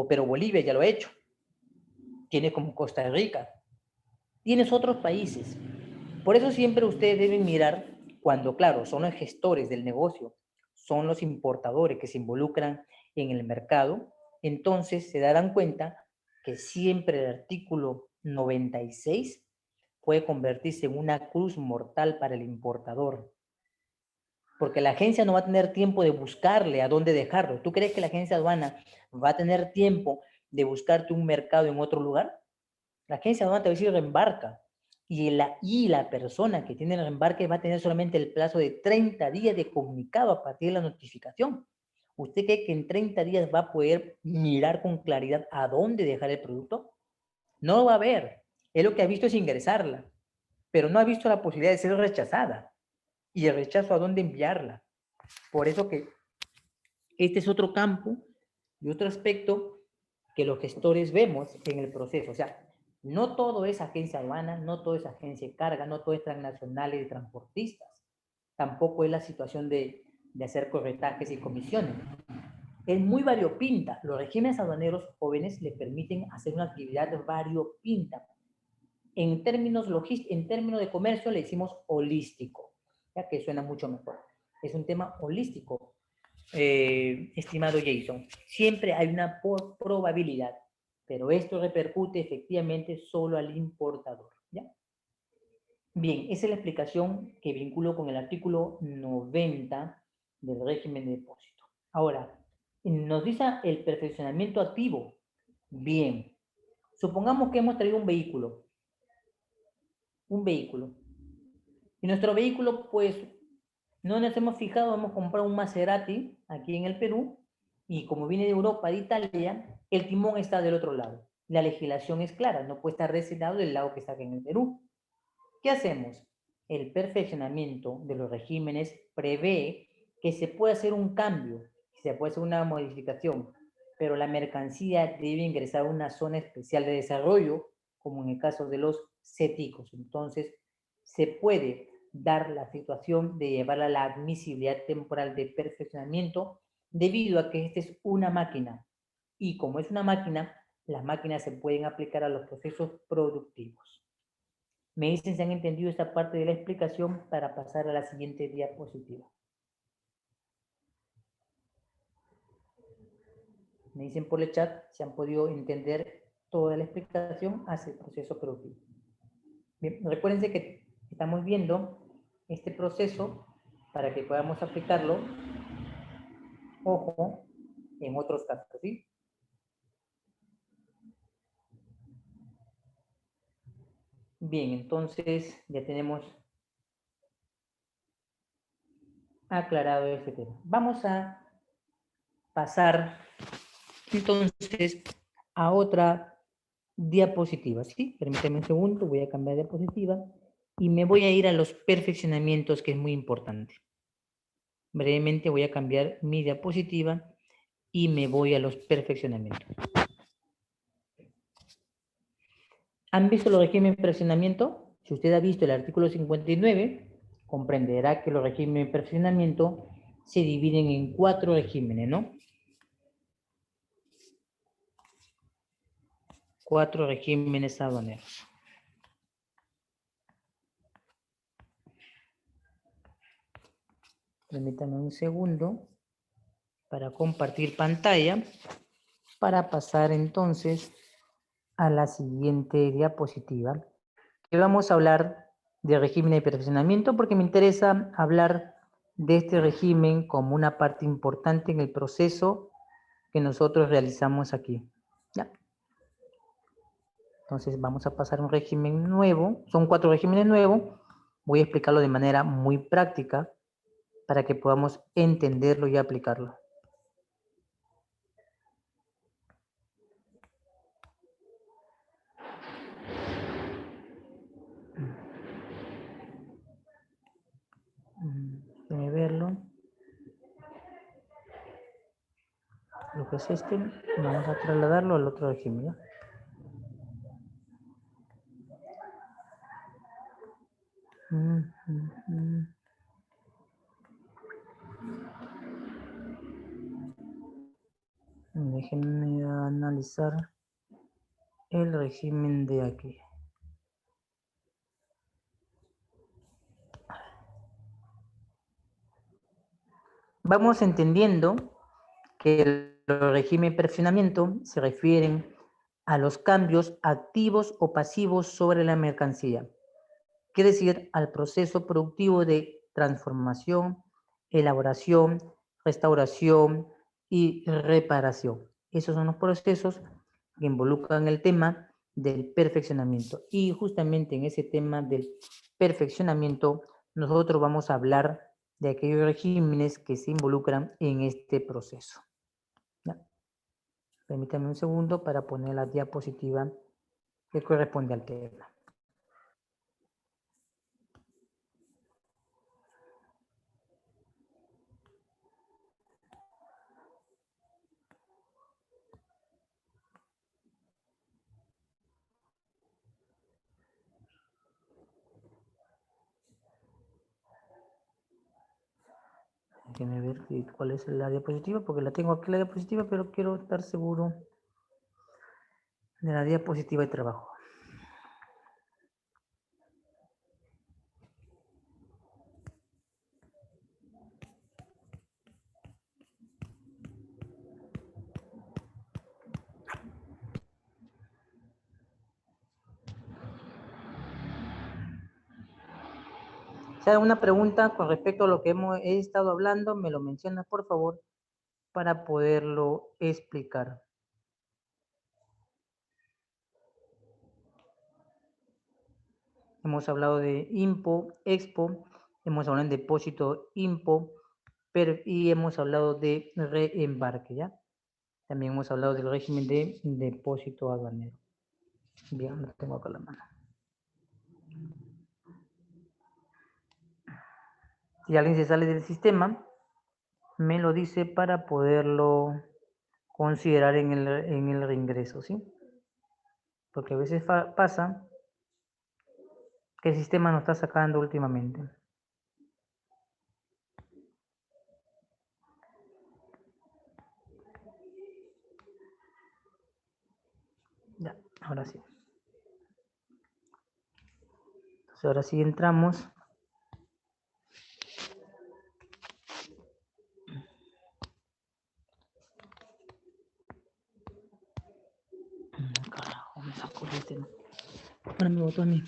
pero Bolivia ya lo ha hecho. Tienes como Costa Rica. Tienes otros países. Por eso siempre ustedes deben mirar cuando, claro, son los gestores del negocio, son los importadores que se involucran en el mercado, entonces se darán cuenta que siempre el artículo 96 puede convertirse en una cruz mortal para el importador, porque la agencia no va a tener tiempo de buscarle a dónde dejarlo. ¿Tú crees que la agencia aduana va a tener tiempo de buscarte un mercado en otro lugar? La agencia aduana te va a decir reembarca. Y la persona que tiene el reembarque va a tener solamente el plazo de 30 días de comunicado a partir de la notificación. ¿Usted cree que en 30 días va a poder mirar con claridad a dónde dejar el producto? No lo va a ver. Él lo que ha visto es ingresarla, pero no ha visto la posibilidad de ser rechazada. Y el rechazo a dónde enviarla. Por eso que este es otro campo y otro aspecto que los gestores vemos en el proceso. O sea, no todo es agencia aduana, no todo es agencia de carga, no todo es transnacionales y transportistas. Tampoco es la situación de hacer corretajes y comisiones. Es muy variopinta. Los regímenes aduaneros jóvenes le permiten hacer una actividad variopinta. En términos de comercio le decimos holístico, ya que suena mucho mejor. Es un tema holístico, estimado Jason. Siempre hay una probabilidad, pero esto repercute efectivamente solo al importador, ¿ya? Bien, esa es la explicación que vinculo con el artículo 90 del régimen de depósito. Ahora, nos dice el perfeccionamiento activo. Bien, supongamos que hemos traído un vehículo. Y nuestro vehículo, pues, no nos hemos fijado, hemos comprado un Maserati aquí en el Perú, y como viene de Europa, de Italia, el timón está del otro lado. La legislación es clara, no puede estar de ese lado del lado que está aquí en el Perú. ¿Qué hacemos? El perfeccionamiento de los regímenes prevé que se puede hacer un cambio, se puede hacer una modificación, pero la mercancía debe ingresar a una zona especial de desarrollo, como en el caso de los CETICOS. Entonces, se puede dar la situación de llevar a la admisibilidad temporal de perfeccionamiento debido a que esta es una máquina. Y como es una máquina, las máquinas se pueden aplicar a los procesos productivos. Me dicen si han entendido esta parte de la explicación para pasar a la siguiente diapositiva. Me dicen por el chat si han podido entender toda la explicación hacia el proceso productivo. Bien, recuérdense que estamos viendo este proceso para que podamos aplicarlo, ojo, en otros casos, ¿sí? Bien, entonces ya tenemos aclarado este tema. Vamos a pasar entonces a otra diapositiva, ¿sí? Permítame un segundo, voy a cambiar de diapositiva y me voy a ir a los perfeccionamientos, que es muy importante. Brevemente voy a cambiar mi diapositiva y me voy a los perfeccionamientos. ¿Han visto los regímenes de perfeccionamiento? Si usted ha visto el artículo 59, comprenderá que los regímenes de perfeccionamiento se dividen en 4 regímenes, ¿no? 4 regímenes aduaneros. Permítame un segundo para compartir pantalla, para pasar entonces a la siguiente diapositiva, que vamos a hablar de régimen de perfeccionamiento porque me interesa hablar de este régimen como una parte importante en el proceso que nosotros realizamos aquí. ¿Ya? Entonces vamos a pasar a un régimen nuevo, son 4 regímenes nuevos, voy a explicarlo de manera muy práctica para que podamos entenderlo y aplicarlo. Déjenme verlo. Lo que es este, vamos a trasladarlo al otro régimen, ¿ya? Déjenme analizar el régimen de aquí. Vamos entendiendo que los regímenes de perfeccionamiento se refieren a los cambios activos o pasivos sobre la mercancía. Quiere decir, al proceso productivo de transformación, elaboración, restauración y reparación. Esos son los procesos que involucran el tema del perfeccionamiento. Y justamente en ese tema del perfeccionamiento, nosotros vamos a hablar de aquellos regímenes que se involucran en este proceso. ¿Ya? Permítame un segundo para poner la diapositiva que corresponde al tema. Permíteme ver cuál es la diapositiva, porque la tengo aquí la diapositiva, pero quiero estar seguro de la diapositiva de trabajo. Si hay alguna pregunta con respecto a lo que he estado hablando, me lo mencionas, por favor, para poderlo explicar. Hemos hablado de IMPO, EXPO, hemos hablado de depósito IMPO, y hemos hablado de reembarque, ¿ya? También hemos hablado del régimen de depósito aduanero. Bien, lo tengo acá a la mano. Si alguien se sale del sistema, me lo dice para poderlo considerar en el reingreso, ¿sí? Porque a veces pasa que el sistema nos está sacando últimamente. Ya, ahora sí. Entonces ahora sí entramos. Carajo, me sacó el sistema. Ahora me botó a mí.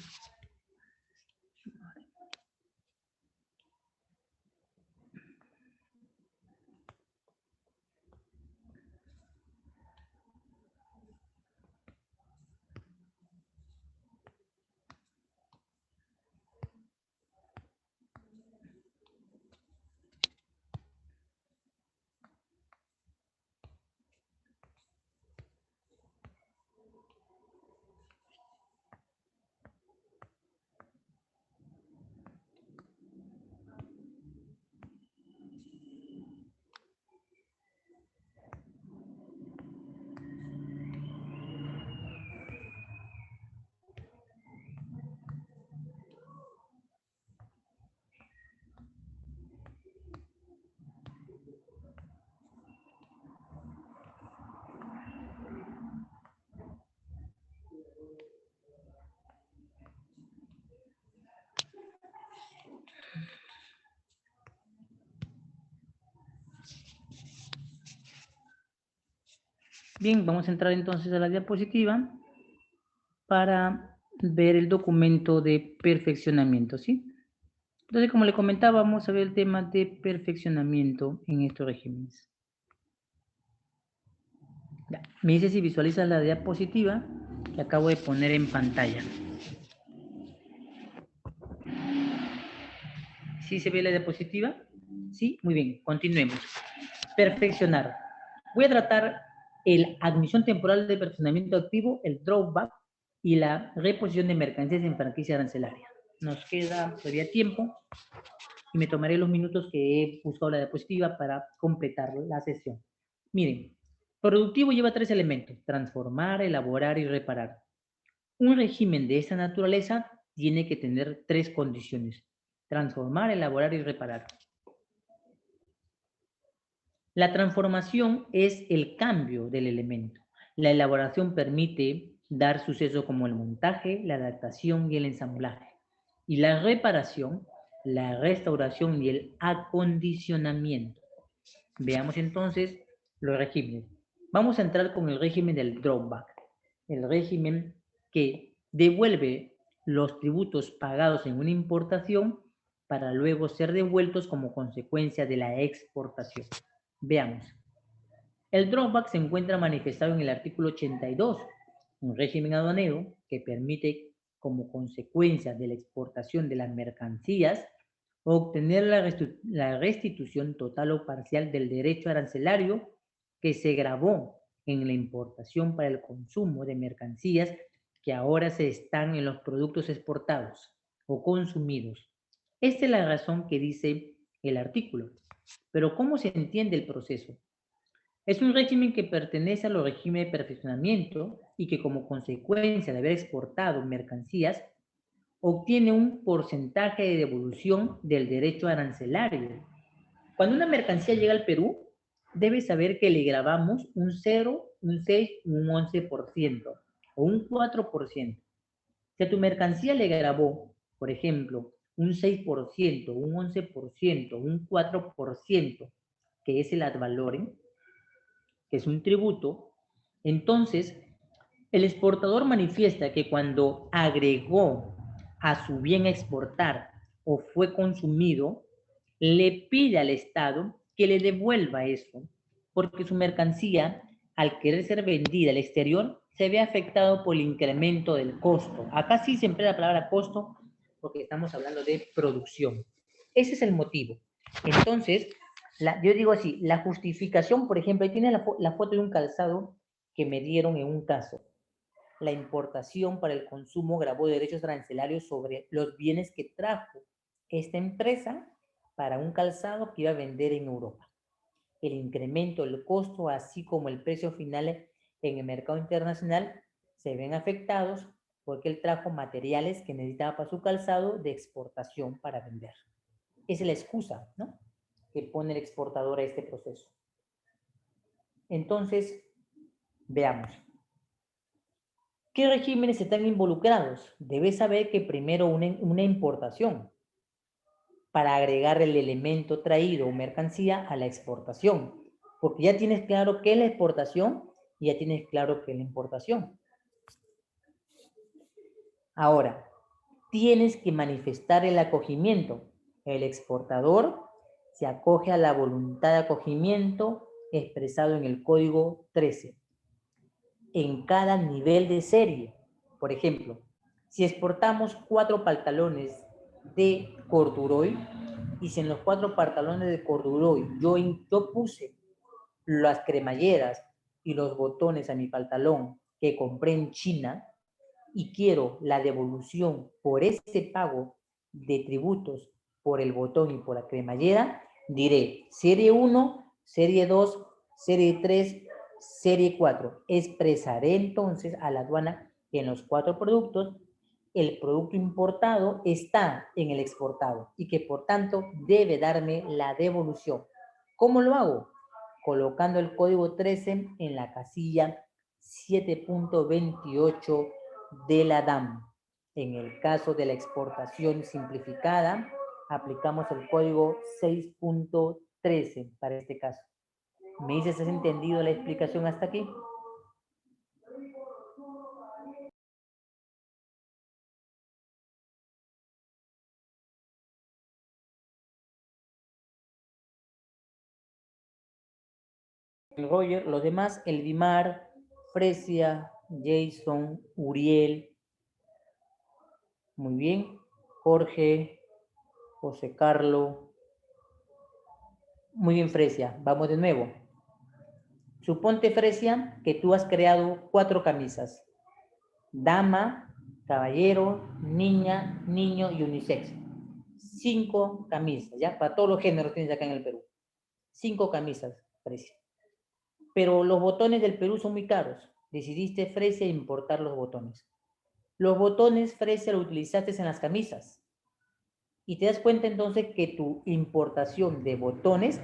Bien, vamos a entrar entonces a la diapositiva para ver el documento de perfeccionamiento, ¿sí? Entonces, como le comentaba, vamos a ver el tema de perfeccionamiento en estos regímenes. Ya, me dice si visualiza la diapositiva que acabo de poner en pantalla. ¿Sí se ve la diapositiva? Sí, muy bien, continuemos. Perfeccionar. Voy a tratar la admisión temporal de perfeccionamiento activo, el drawback y la reposición de mercancías en franquicia arancelaria. Nos queda todavía tiempo y me tomaré los minutos que he buscado la diapositiva para completar la sesión. Miren, productivo lleva 3 elementos: transformar, elaborar y reparar. Un régimen de esta naturaleza tiene que tener 3 condiciones: transformar, elaborar y reparar. La transformación es el cambio del elemento. La elaboración permite dar sucesos como el montaje, la adaptación y el ensamblaje. Y la reparación, la restauración y el acondicionamiento. Veamos entonces los regímenes. Vamos a entrar con el régimen del drawback, el régimen que devuelve los tributos pagados en una importación para luego ser devueltos como consecuencia de la exportación. Veamos. El drawback se encuentra manifestado en el artículo 82, un régimen aduanero que permite, como consecuencia de la exportación de las mercancías, obtener la restitución total o parcial del derecho arancelario que se gravó en la importación para el consumo de mercancías que ahora se están en los productos exportados o consumidos. Esta es la razón que dice el artículo. Pero ¿cómo se entiende el proceso? Es un régimen que pertenece a los regímenes de perfeccionamiento y que, como consecuencia de haber exportado mercancías, obtiene un porcentaje de devolución del derecho arancelario Cuando una mercancía llega al Perú, debes saber que le grabamos un 0, un 6, un 11% o un 4%. Si a tu mercancía le grabó, por ejemplo, un 6%, un 11%, un 4%, que es el ad valorem, que es un tributo, entonces el exportador manifiesta que cuando agregó a su bien a exportar o fue consumido, le pide al Estado que le devuelva eso, porque su mercancía, al querer ser vendida al exterior, se ve afectado por el incremento del costo. Acá sí se emplea la palabra costo porque estamos hablando de producción. Ese es el motivo. Entonces, yo digo así, la justificación, por ejemplo, ahí tiene la foto de un calzado que me dieron en un caso. La importación para el consumo grabó derechos arancelarios sobre los bienes que trajo esta empresa para un calzado que iba a vender en Europa. El incremento del costo, así como el precio final en el mercado internacional, se ven afectados porque él trajo materiales que necesitaba para su calzado de exportación para vender. Esa es la excusa, ¿no?, que pone el exportador a este proceso. Entonces, veamos. ¿Qué regímenes están involucrados? Debes saber que primero una importación para agregar el elemento traído o mercancía a la exportación, porque ya tienes claro qué es la exportación y ya tienes claro qué es la importación. Ahora, tienes que manifestar el acogimiento. El exportador se acoge a la voluntad de acogimiento expresado en el código 13. En cada nivel de serie. Por ejemplo, si exportamos 4 pantalones de corduroy y si en los 4 pantalones de corduroy yo puse las cremalleras y los botones a mi pantalón que compré en China y quiero la devolución por ese pago de tributos por el botón y por la cremallera, diré serie 1, serie 2, serie 3, serie 4. Expresaré entonces a la aduana que en los 4 productos el producto importado está en el exportado y que por tanto debe darme la devolución. ¿Cómo lo hago? Colocando el código 13 en la casilla 7.28 de la DAM. En el caso de la exportación simplificada, aplicamos el código 6.13 para este caso. ¿Me dices, has entendido la explicación hasta aquí? Roger, los demás, Eldimar, Fresia, Jason, Uriel, muy bien, Jorge, José Carlos, muy bien, Fresia, vamos de nuevo. Suponte, Fresia, que tú has creado 4 camisas, dama, caballero, niña, niño y unisex. 5 camisas, ya, para todos los géneros tienes acá en el Perú. 5 camisas, Fresia. Pero los botones del Perú son muy caros. Decidiste, Fresia, importar los botones. Los botones, Fresia, los utilizaste en las camisas. Y te das cuenta entonces que tu importación de botones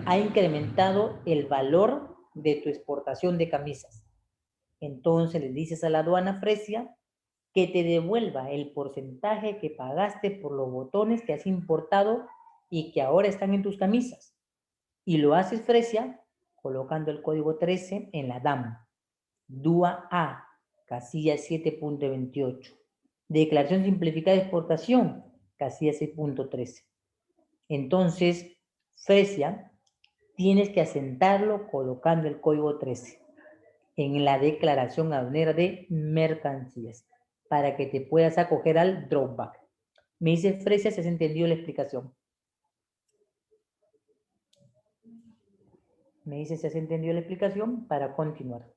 ha incrementado el valor de tu exportación de camisas. Entonces le dices a la aduana, Fresia, que te devuelva el porcentaje que pagaste por los botones que has importado y que ahora están en tus camisas. Y lo haces, Fresia, colocando el código 13 en la DAM. DUA A, casilla 7.28. Declaración simplificada de exportación, casilla 6.13. Entonces, Fresia, tienes que asentarlo colocando el código 13 en la declaración aduanera de mercancías para que te puedas acoger al drawback. Me dice Fresia si has entendido la explicación. Me dice si has entendido la explicación para continuar.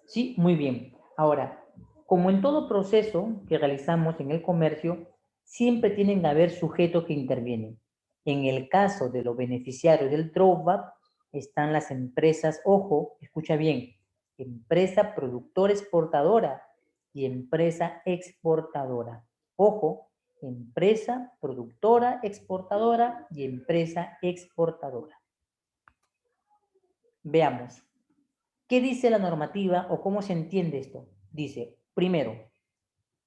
Sí, muy bien. Ahora, como en todo proceso que realizamos en el comercio, siempre tienen que haber sujetos que intervienen. En el caso de los beneficiarios del drawback, están las empresas, ojo, escucha bien, empresa productora exportadora, y empresa exportadora. Ojo, empresa productora, exportadora y empresa exportadora. Veamos. ¿Qué dice la normativa o cómo se entiende esto? Dice, primero,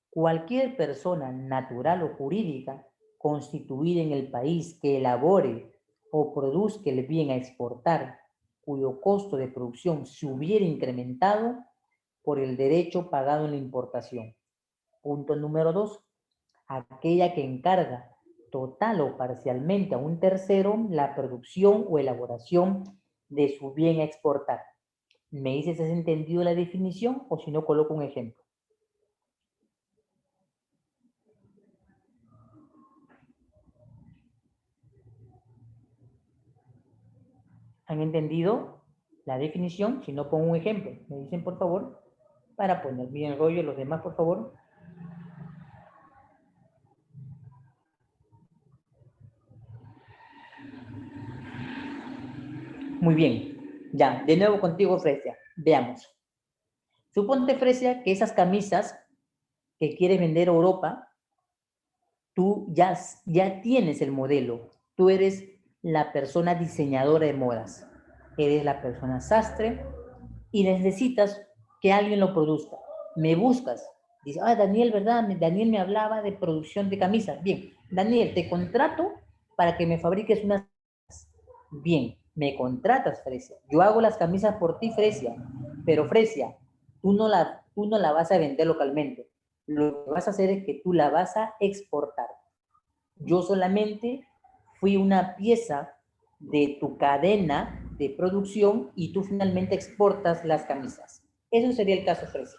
cualquier persona natural o jurídica constituida en el país que elabore o produzca el bien a exportar, cuyo costo de producción se hubiera incrementado por el derecho pagado en la importación. Punto número 2. Aquella que encarga total o parcialmente a un tercero la producción o elaboración de su bien a exportar. ¿Me dices si has entendido la definición o si no coloco un ejemplo? ¿Han entendido la definición? Si no, pongo un ejemplo. Me dicen, por favor, para poner bien rollo los demás, por favor. Muy bien. Ya, de nuevo contigo, Fresia. Veamos. Suponte, Fresia, que esas camisas que quieres vender a Europa, tú ya tienes el modelo. Tú eres la persona diseñadora de modas. Eres la persona sastre y necesitas que alguien lo produzca. Me buscas. Dice, ah, Daniel, ¿verdad? Daniel me hablaba de producción de camisas. Bien, Daniel, te contrato para que me fabriques unas. Bien, me contratas, Fresia. Yo hago las camisas por ti, Fresia. Pero, Fresia, tú no la vas a vender localmente. Lo que vas a hacer es que tú la vas a exportar. Yo solamente fui una pieza de tu cadena de producción y tú finalmente exportas las camisas. Eso sería el caso, Fresia.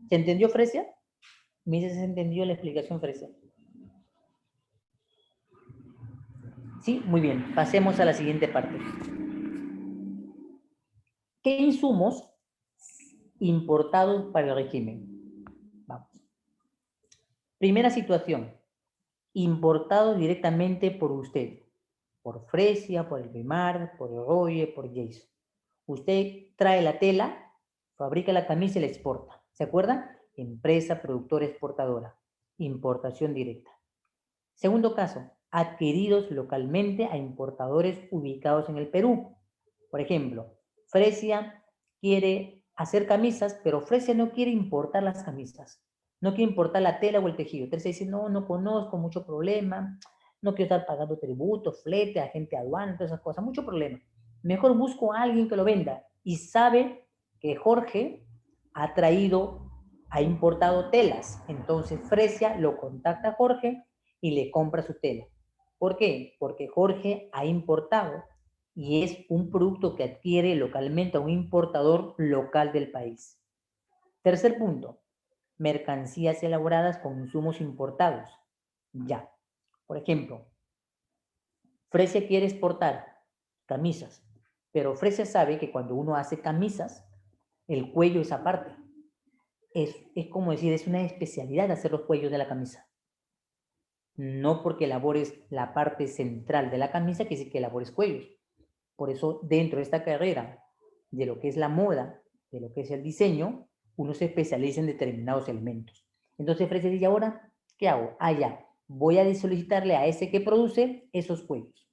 ¿Se entendió, Fresia? Me dice si se entendió la explicación, Fresia. Sí, muy bien. Pasemos a la siguiente parte. ¿Qué insumos importados para el régimen? Vamos. Primera situación. Importados directamente por usted. Por Fresia, por el Bemar, por el Roye, por Jason. Usted trae la tela, fabrica la camisa y la exporta. ¿Se acuerdan? Empresa productora exportadora. Importación directa. Segundo caso, adquiridos localmente a importadores ubicados en el Perú. Por ejemplo, Fresia quiere hacer camisas, pero Fresia no quiere importar las camisas. No quiere importar la tela o el tejido. Entonces dice, no, no conozco, mucho problema. No quiero estar pagando tributos, flete, agente aduana, todas esas cosas. Mucho problema. Mejor busco a alguien que lo venda. Y sabe que Jorge ha importado telas. Entonces Fresia lo contacta a Jorge y le compra su tela. ¿Por qué? Porque Jorge ha importado y es un producto que adquiere localmente a un importador local del país. Tercer punto, mercancías elaboradas con insumos importados. Ya, por ejemplo, Fresia quiere exportar camisas, pero Fresia sabe que cuando uno hace camisas, el cuello es aparte. Es como decir, es una especialidad hacer los cuellos de la camisa. No porque elabores la parte central de la camisa, que sí que elabores cuellos. Por eso, dentro de esta carrera de lo que es la moda, de lo que es el diseño, uno se especializa en determinados elementos. Entonces, Fresia dice, ahora, ¿qué hago? Ah, ya, voy a solicitarle a ese que produce esos cuellos.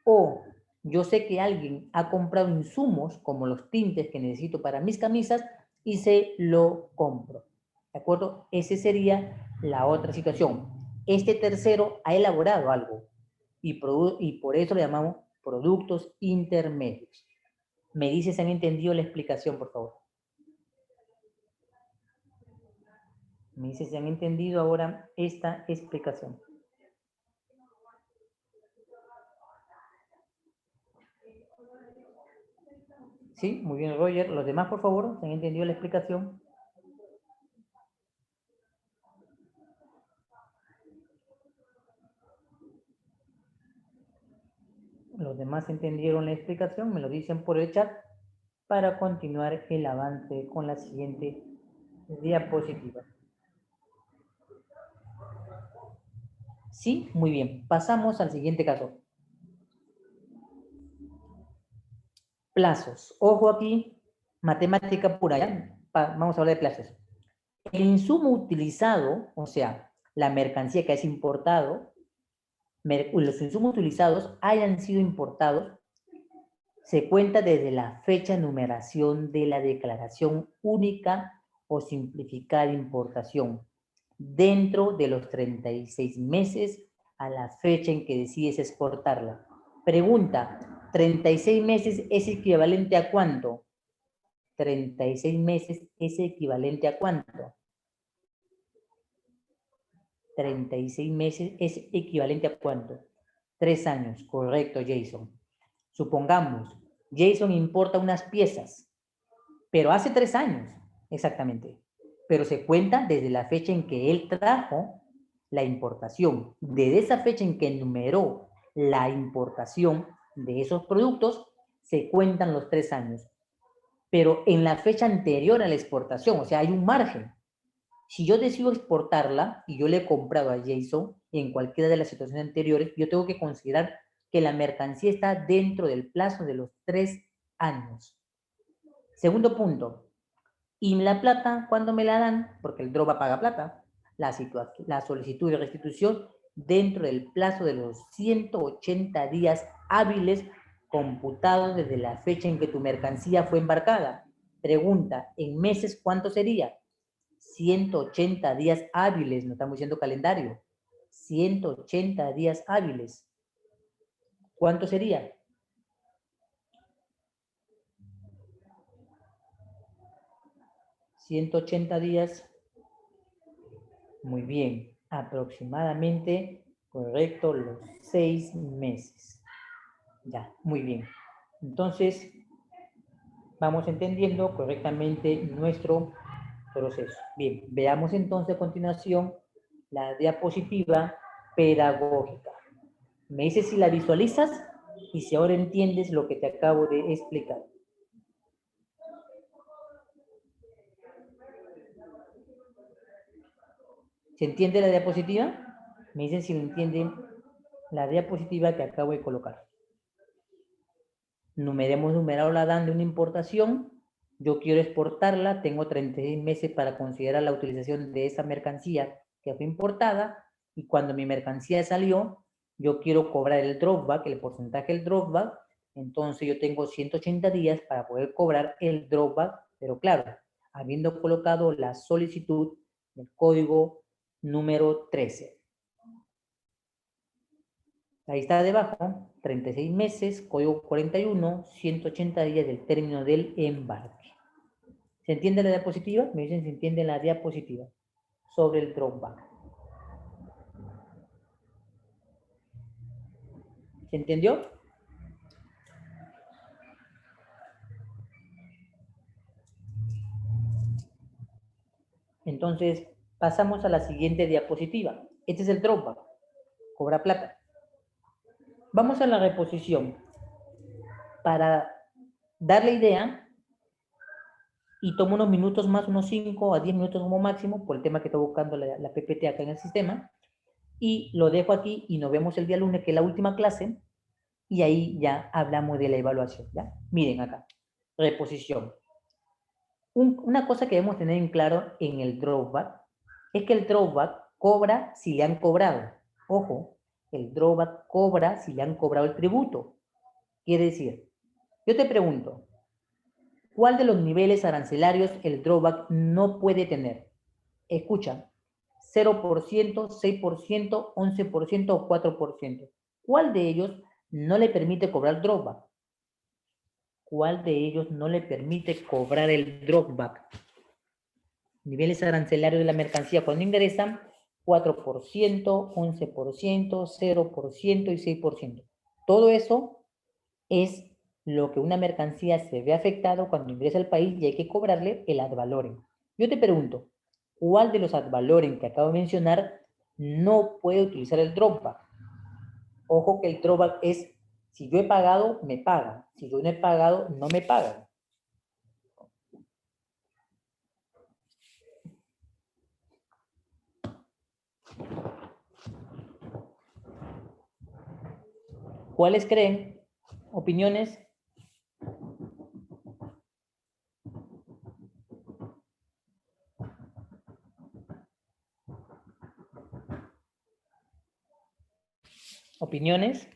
O yo sé que alguien ha comprado insumos, como los tintes que necesito para mis camisas, y se lo compro. ¿De acuerdo? Esa sería la otra situación. Este tercero ha elaborado algo y por eso le llamamos productos intermedios. Me dice si han entendido la explicación, por favor. Me dice si han entendido ahora esta explicación. Sí, muy bien, Roger. Los demás, por favor, ¿se han entendido la explicación? Los demás entendieron la explicación, me lo dicen por el chat para continuar el avance con la siguiente diapositiva. Sí, muy bien. Pasamos al siguiente caso. Plazos. Ojo aquí, matemática pura, ¿ya? Vamos a hablar de plazos. El insumo utilizado, o sea, la mercancía que es importado, los insumos utilizados hayan sido importados, se cuenta desde la fecha de numeración de la declaración única o simplificada de importación, dentro de los 36 meses a la fecha en que decides exportarla. Pregunta, ¿36 meses es equivalente a cuánto? 36 meses es equivalente a cuánto? 36 meses es equivalente a cuánto? 3 años, correcto, Jason. Supongamos, Jason importa unas piezas, pero hace 3 años, exactamente. Pero se cuenta desde la fecha en que él trajo la importación. Desde esa fecha en que enumeró la importación de esos productos, se cuentan los 3 años. Pero en la fecha anterior a la exportación, o sea, hay un margen. Si yo decido exportarla y yo le he comprado a Jason en cualquiera de las situaciones anteriores, yo tengo que considerar que la mercancía está dentro del plazo de los 3 años. Segundo punto, y la plata, ¿cuándo me la dan? Porque el DROBA paga plata. La solicitud de restitución dentro del plazo de los 180 días hábiles computados desde la fecha en que tu mercancía fue embarcada. Pregunta, ¿en meses cuánto sería? 180 días hábiles, no estamos diciendo calendario. 180 días hábiles. ¿Cuánto sería? ¿180 días? Muy bien. Aproximadamente, correcto, los 6 meses. Ya, muy bien. Entonces, vamos entendiendo correctamente nuestro proceso. Bien, veamos entonces a continuación la diapositiva pedagógica. Me dices si la visualizas y si ahora entiendes lo que te acabo de explicar. ¿Se entiende la diapositiva? Me dicen si lo entienden la diapositiva que acabo de colocar. Hemos numerado la DAN de una importación. Yo quiero exportarla, tengo 36 meses para considerar la utilización de esa mercancía que fue importada, y cuando mi mercancía salió, yo quiero cobrar el dropback, el porcentaje del dropback, entonces yo tengo 180 días para poder cobrar el dropback, pero claro, habiendo colocado la solicitud del código número 13. Ahí está debajo, 36 meses, código 41, 180 días del término del embarque. ¿Se entiende la diapositiva? Me dicen si entiende la diapositiva sobre el dropback. ¿Se entendió? Entonces, pasamos a la siguiente diapositiva. Este es el dropback. Cobra plata. Vamos a la reposición. Para darle idea, y tomo unos minutos más, unos 5 a 10 minutos como máximo, por el tema que estoy buscando la PPT acá en el sistema, y lo dejo aquí y nos vemos el día lunes, que es la última clase, y ahí ya hablamos de la evaluación, ¿ya? Miren acá, reposición. Una cosa que debemos tener en claro en el drawback es que el drawback cobra si le han cobrado. Ojo, el drawback cobra si le han cobrado el tributo. Quiere decir, yo te pregunto, ¿cuál de los niveles arancelarios el drawback no puede tener? Escucha, 0%, 6%, 11% o 4%. ¿Cuál de ellos no le permite cobrar drawback? ¿Cuál de ellos no le permite cobrar el drawback? Niveles arancelarios de la mercancía cuando ingresan, 4%, 11%, 0% y 6%. Todo eso es lo que una mercancía se ve afectado cuando ingresa al país y hay que cobrarle el ad valorem. Yo te pregunto, ¿cuál de los ad valorem que acabo de mencionar no puede utilizar el drawback? Ojo que el drawback es, si yo he pagado, me pagan. Si yo no he pagado, no me pagan. ¿Cuáles creen? ¿Opiniones? opiniones.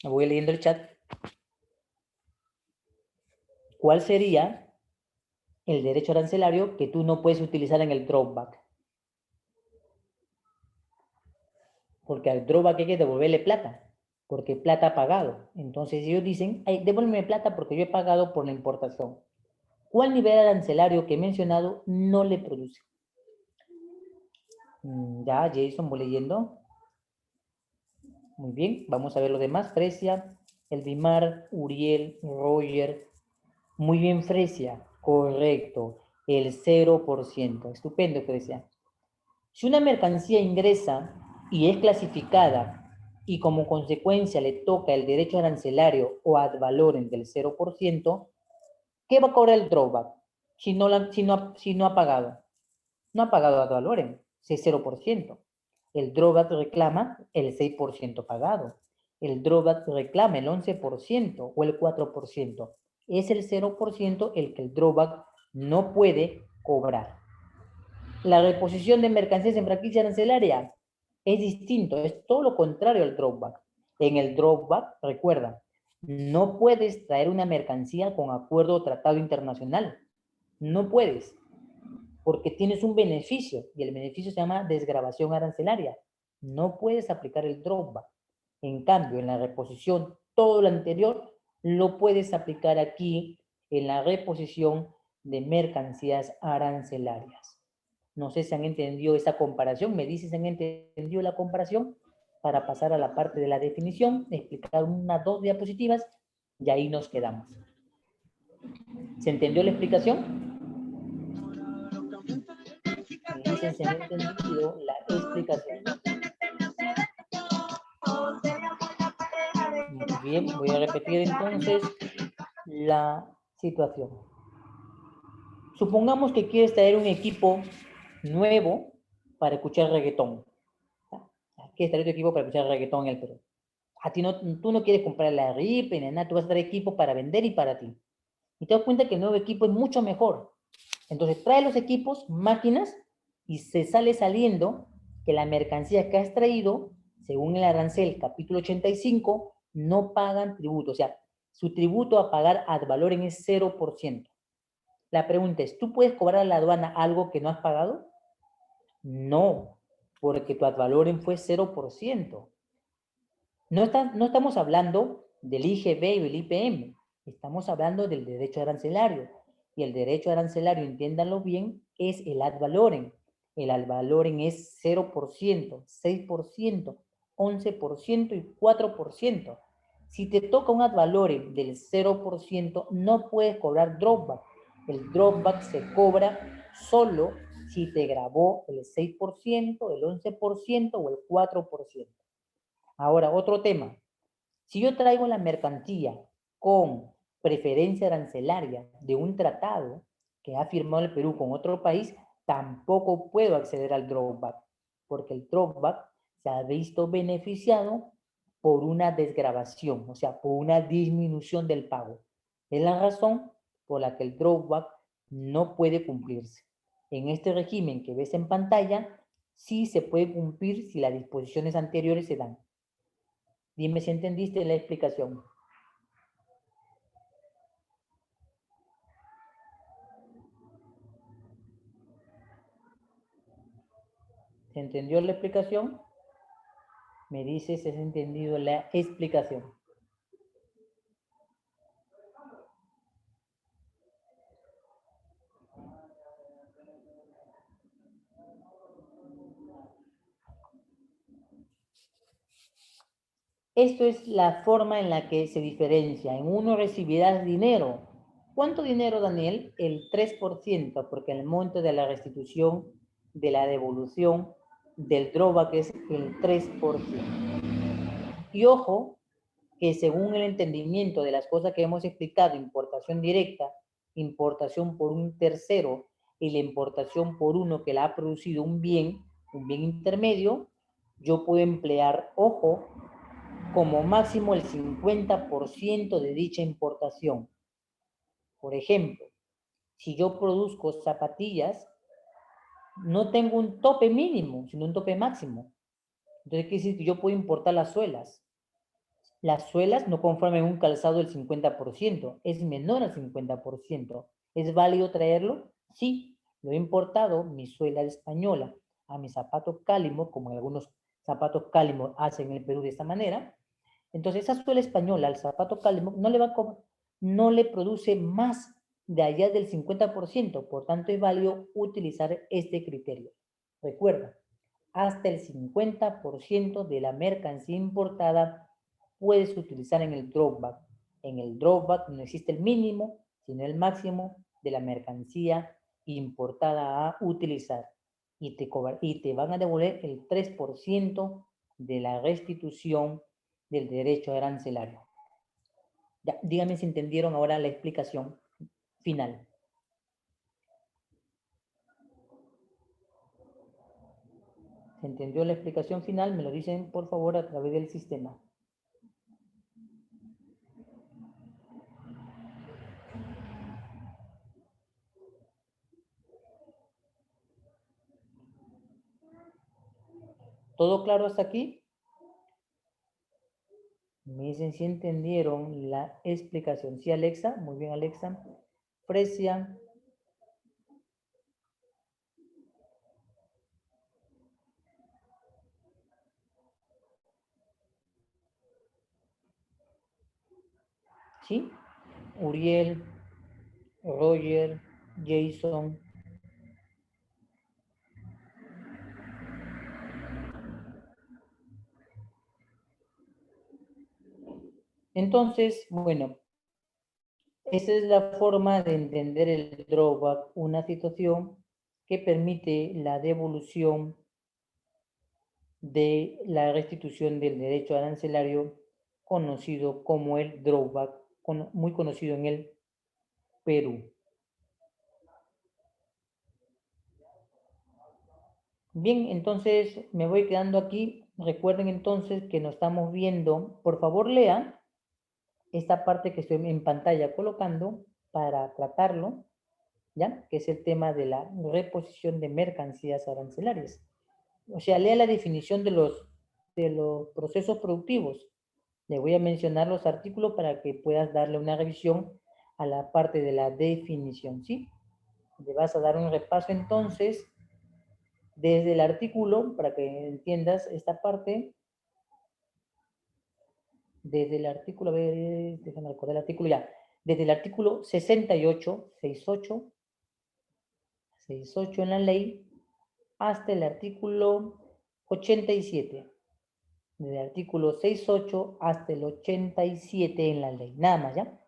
Voy leyendo el chat. ¿Cuál sería el derecho arancelario que tú no puedes utilizar en el drawback? Porque al drawback hay que devolverle plata, porque plata ha pagado. Entonces ellos dicen, ay, devuélveme plata porque yo he pagado por la importación. ¿Cuál nivel arancelario que he mencionado no le produce? Ya, Jason, voy leyendo. Muy bien, vamos a ver los demás. Fresia, Elvimar, Uriel, Roger. Muy bien, Fresia. Correcto. El 0%. Estupendo, Fresia. Si una mercancía ingresa y es clasificada y como consecuencia le toca el derecho arancelario o ad valorem del 0%, ¿qué va a cobrar el drawback si no ha pagado? No ha pagado ad valorem, es 0%. El drawback reclama el 6% pagado. El drawback reclama el 11% o el 4%. Es el 0% el que el drawback no puede cobrar. La reposición de mercancías en franquicia arancelaria es distinto, es todo lo contrario al drawback. En el drawback, recuerda, no puedes traer una mercancía con acuerdo o tratado internacional. No puedes, porque tienes un beneficio y el beneficio se llama desgravación arancelaria. No puedes aplicar el drawback. En cambio, en la reposición, todo lo anterior lo puedes aplicar aquí en la reposición de mercancías arancelarias. No sé si han entendido esa comparación. Me dices si han entendido la comparación para pasar a la parte de la definición, explicar unas 2 diapositivas y ahí nos quedamos. ¿Se entendió la explicación? Me dicen si han entendido la explicación. Muy bien, voy a repetir entonces la situación. Supongamos que quieres traer un equipo nuevo para escuchar reggaetón. Quieres traer tu equipo para escuchar reggaetón en el Perú. Tú no quieres comprar la RIP, ni nada, tú vas a traer equipo para vender y para ti. Y te das cuenta que el nuevo equipo es mucho mejor. Entonces trae los equipos, máquinas, y se sale saliendo que la mercancía que has traído, según el arancel capítulo 85, no pagan tributo. O sea, su tributo a pagar ad valorem es 0%. La pregunta es, ¿tú puedes cobrar a la aduana algo que no has pagado? No, porque tu ad valorem fue 0%. No estamos hablando del IGB o el IPM, estamos hablando del derecho arancelario. Y el derecho arancelario, entiéndanlo bien, es el ad valorem. El ad valorem es 0%, 6%, 11% y 4%. Si te toca un ad valorem del 0%, no puedes cobrar drawback. El drawback se cobra solo si te grabó el 6%, el 11% o el 4%. Ahora, otro tema. Si yo traigo la mercancía con preferencia arancelaria de un tratado que ha firmado el Perú con otro país, tampoco puedo acceder al drawback, porque el drawback se ha visto beneficiado por una desgravación, o sea, por una disminución del pago. Es la razón por la que el drawback no puede cumplirse. En este régimen que ves en pantalla, sí se puede cumplir si las disposiciones anteriores se dan. Dime si entendiste la explicación. ¿Se entendió la explicación? Me dices si has entendido la explicación. Esto es la forma en la que se diferencia. En uno recibirás dinero. ¿Cuánto dinero, Daniel? El 3%, porque el monto de la restitución, de la devolución, del drawback es el 3%. Y ojo, que según el entendimiento de las cosas que hemos explicado, importación directa, importación por un tercero y la importación por uno que la ha producido un bien intermedio, yo puedo emplear, ojo, como máximo el 50% de dicha importación. Por ejemplo, si yo produzco zapatillas, no tengo un tope mínimo, sino un tope máximo. Entonces, ¿qué decir? Que yo puedo importar las suelas. Las suelas no conforman un calzado del 50%, es menor al 50%. ¿Es válido traerlo? Sí, lo he importado, mi suela española, a mi zapato cálimo, como algunos zapatos cálimo hacen en el Perú de esta manera. Entonces, esa suela española al zapato cálimo no le produce más de allá del 50%, por tanto es válido utilizar este criterio. Recuerda, hasta el 50% de la mercancía importada puedes utilizar en el drawback. En el drawback no existe el mínimo, sino el máximo de la mercancía importada a utilizar. Y te van a devolver el 3% de la restitución del derecho arancelario. Ya, díganme si entendieron ahora la explicación final. ¿Se entendió la explicación final? Me lo dicen, por favor, a través del sistema. ¿Todo claro hasta aquí? Me dicen si entendieron la explicación. Sí, Alexa. Muy bien, Alexa. Fresia. ¿Sí? Uriel, Roger, Jason. Entonces, bueno, esa es la forma de entender el drawback, una situación que permite la devolución de la restitución del derecho arancelario conocido como el drawback, muy conocido en el Perú. Bien, entonces me voy quedando aquí. Recuerden entonces que nos estamos viendo. Por favor, lean esta parte que estoy en pantalla colocando para tratarlo, ¿ya? Que es el tema de la reposición de mercancías arancelarias. O sea, lea la definición de los procesos productivos. Le voy a mencionar los artículos para que puedas darle una revisión a la parte de la definición, ¿sí? Le vas a dar un repaso entonces desde el artículo, para que entiendas esta parte, desde el artículo, a ver, déjame recordar el artículo ya, desde el artículo 68, 68 en la ley, hasta el artículo 87. Desde el artículo 68 hasta el 87 en la ley, nada más, ¿ya?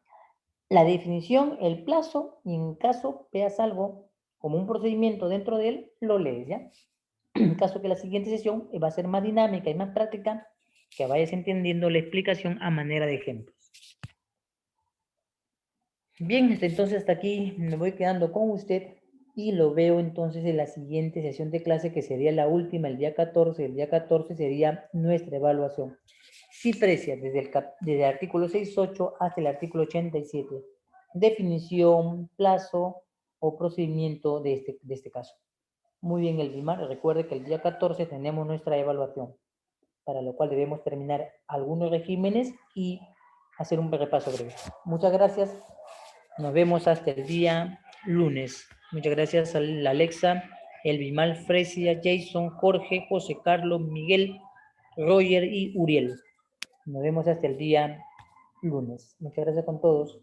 La definición, el plazo, y en caso veas algo como un procedimiento dentro de él, lo lees, ¿ya? En caso que la siguiente sesión va a ser más dinámica y más práctica, que vayas entendiendo la explicación a manera de ejemplos. Bien, entonces hasta aquí me voy quedando con usted y lo veo entonces en la siguiente sesión de clase, que sería la última, el día 14. El día 14 sería nuestra evaluación. Sí, precia, desde el artículo 68 hasta el artículo 87. Definición, plazo o procedimiento de este caso. Muy bien, Elvimar. Recuerde que el día 14 tenemos nuestra evaluación, para lo cual debemos terminar algunos regímenes y hacer un repaso breve. Muchas gracias. Nos vemos hasta el día lunes. Muchas gracias a la Alexa, Elvimar, Fresia, Jason, Jorge, José Carlos, Miguel, Roger y Uriel. Nos vemos hasta el día lunes. Muchas gracias con todos.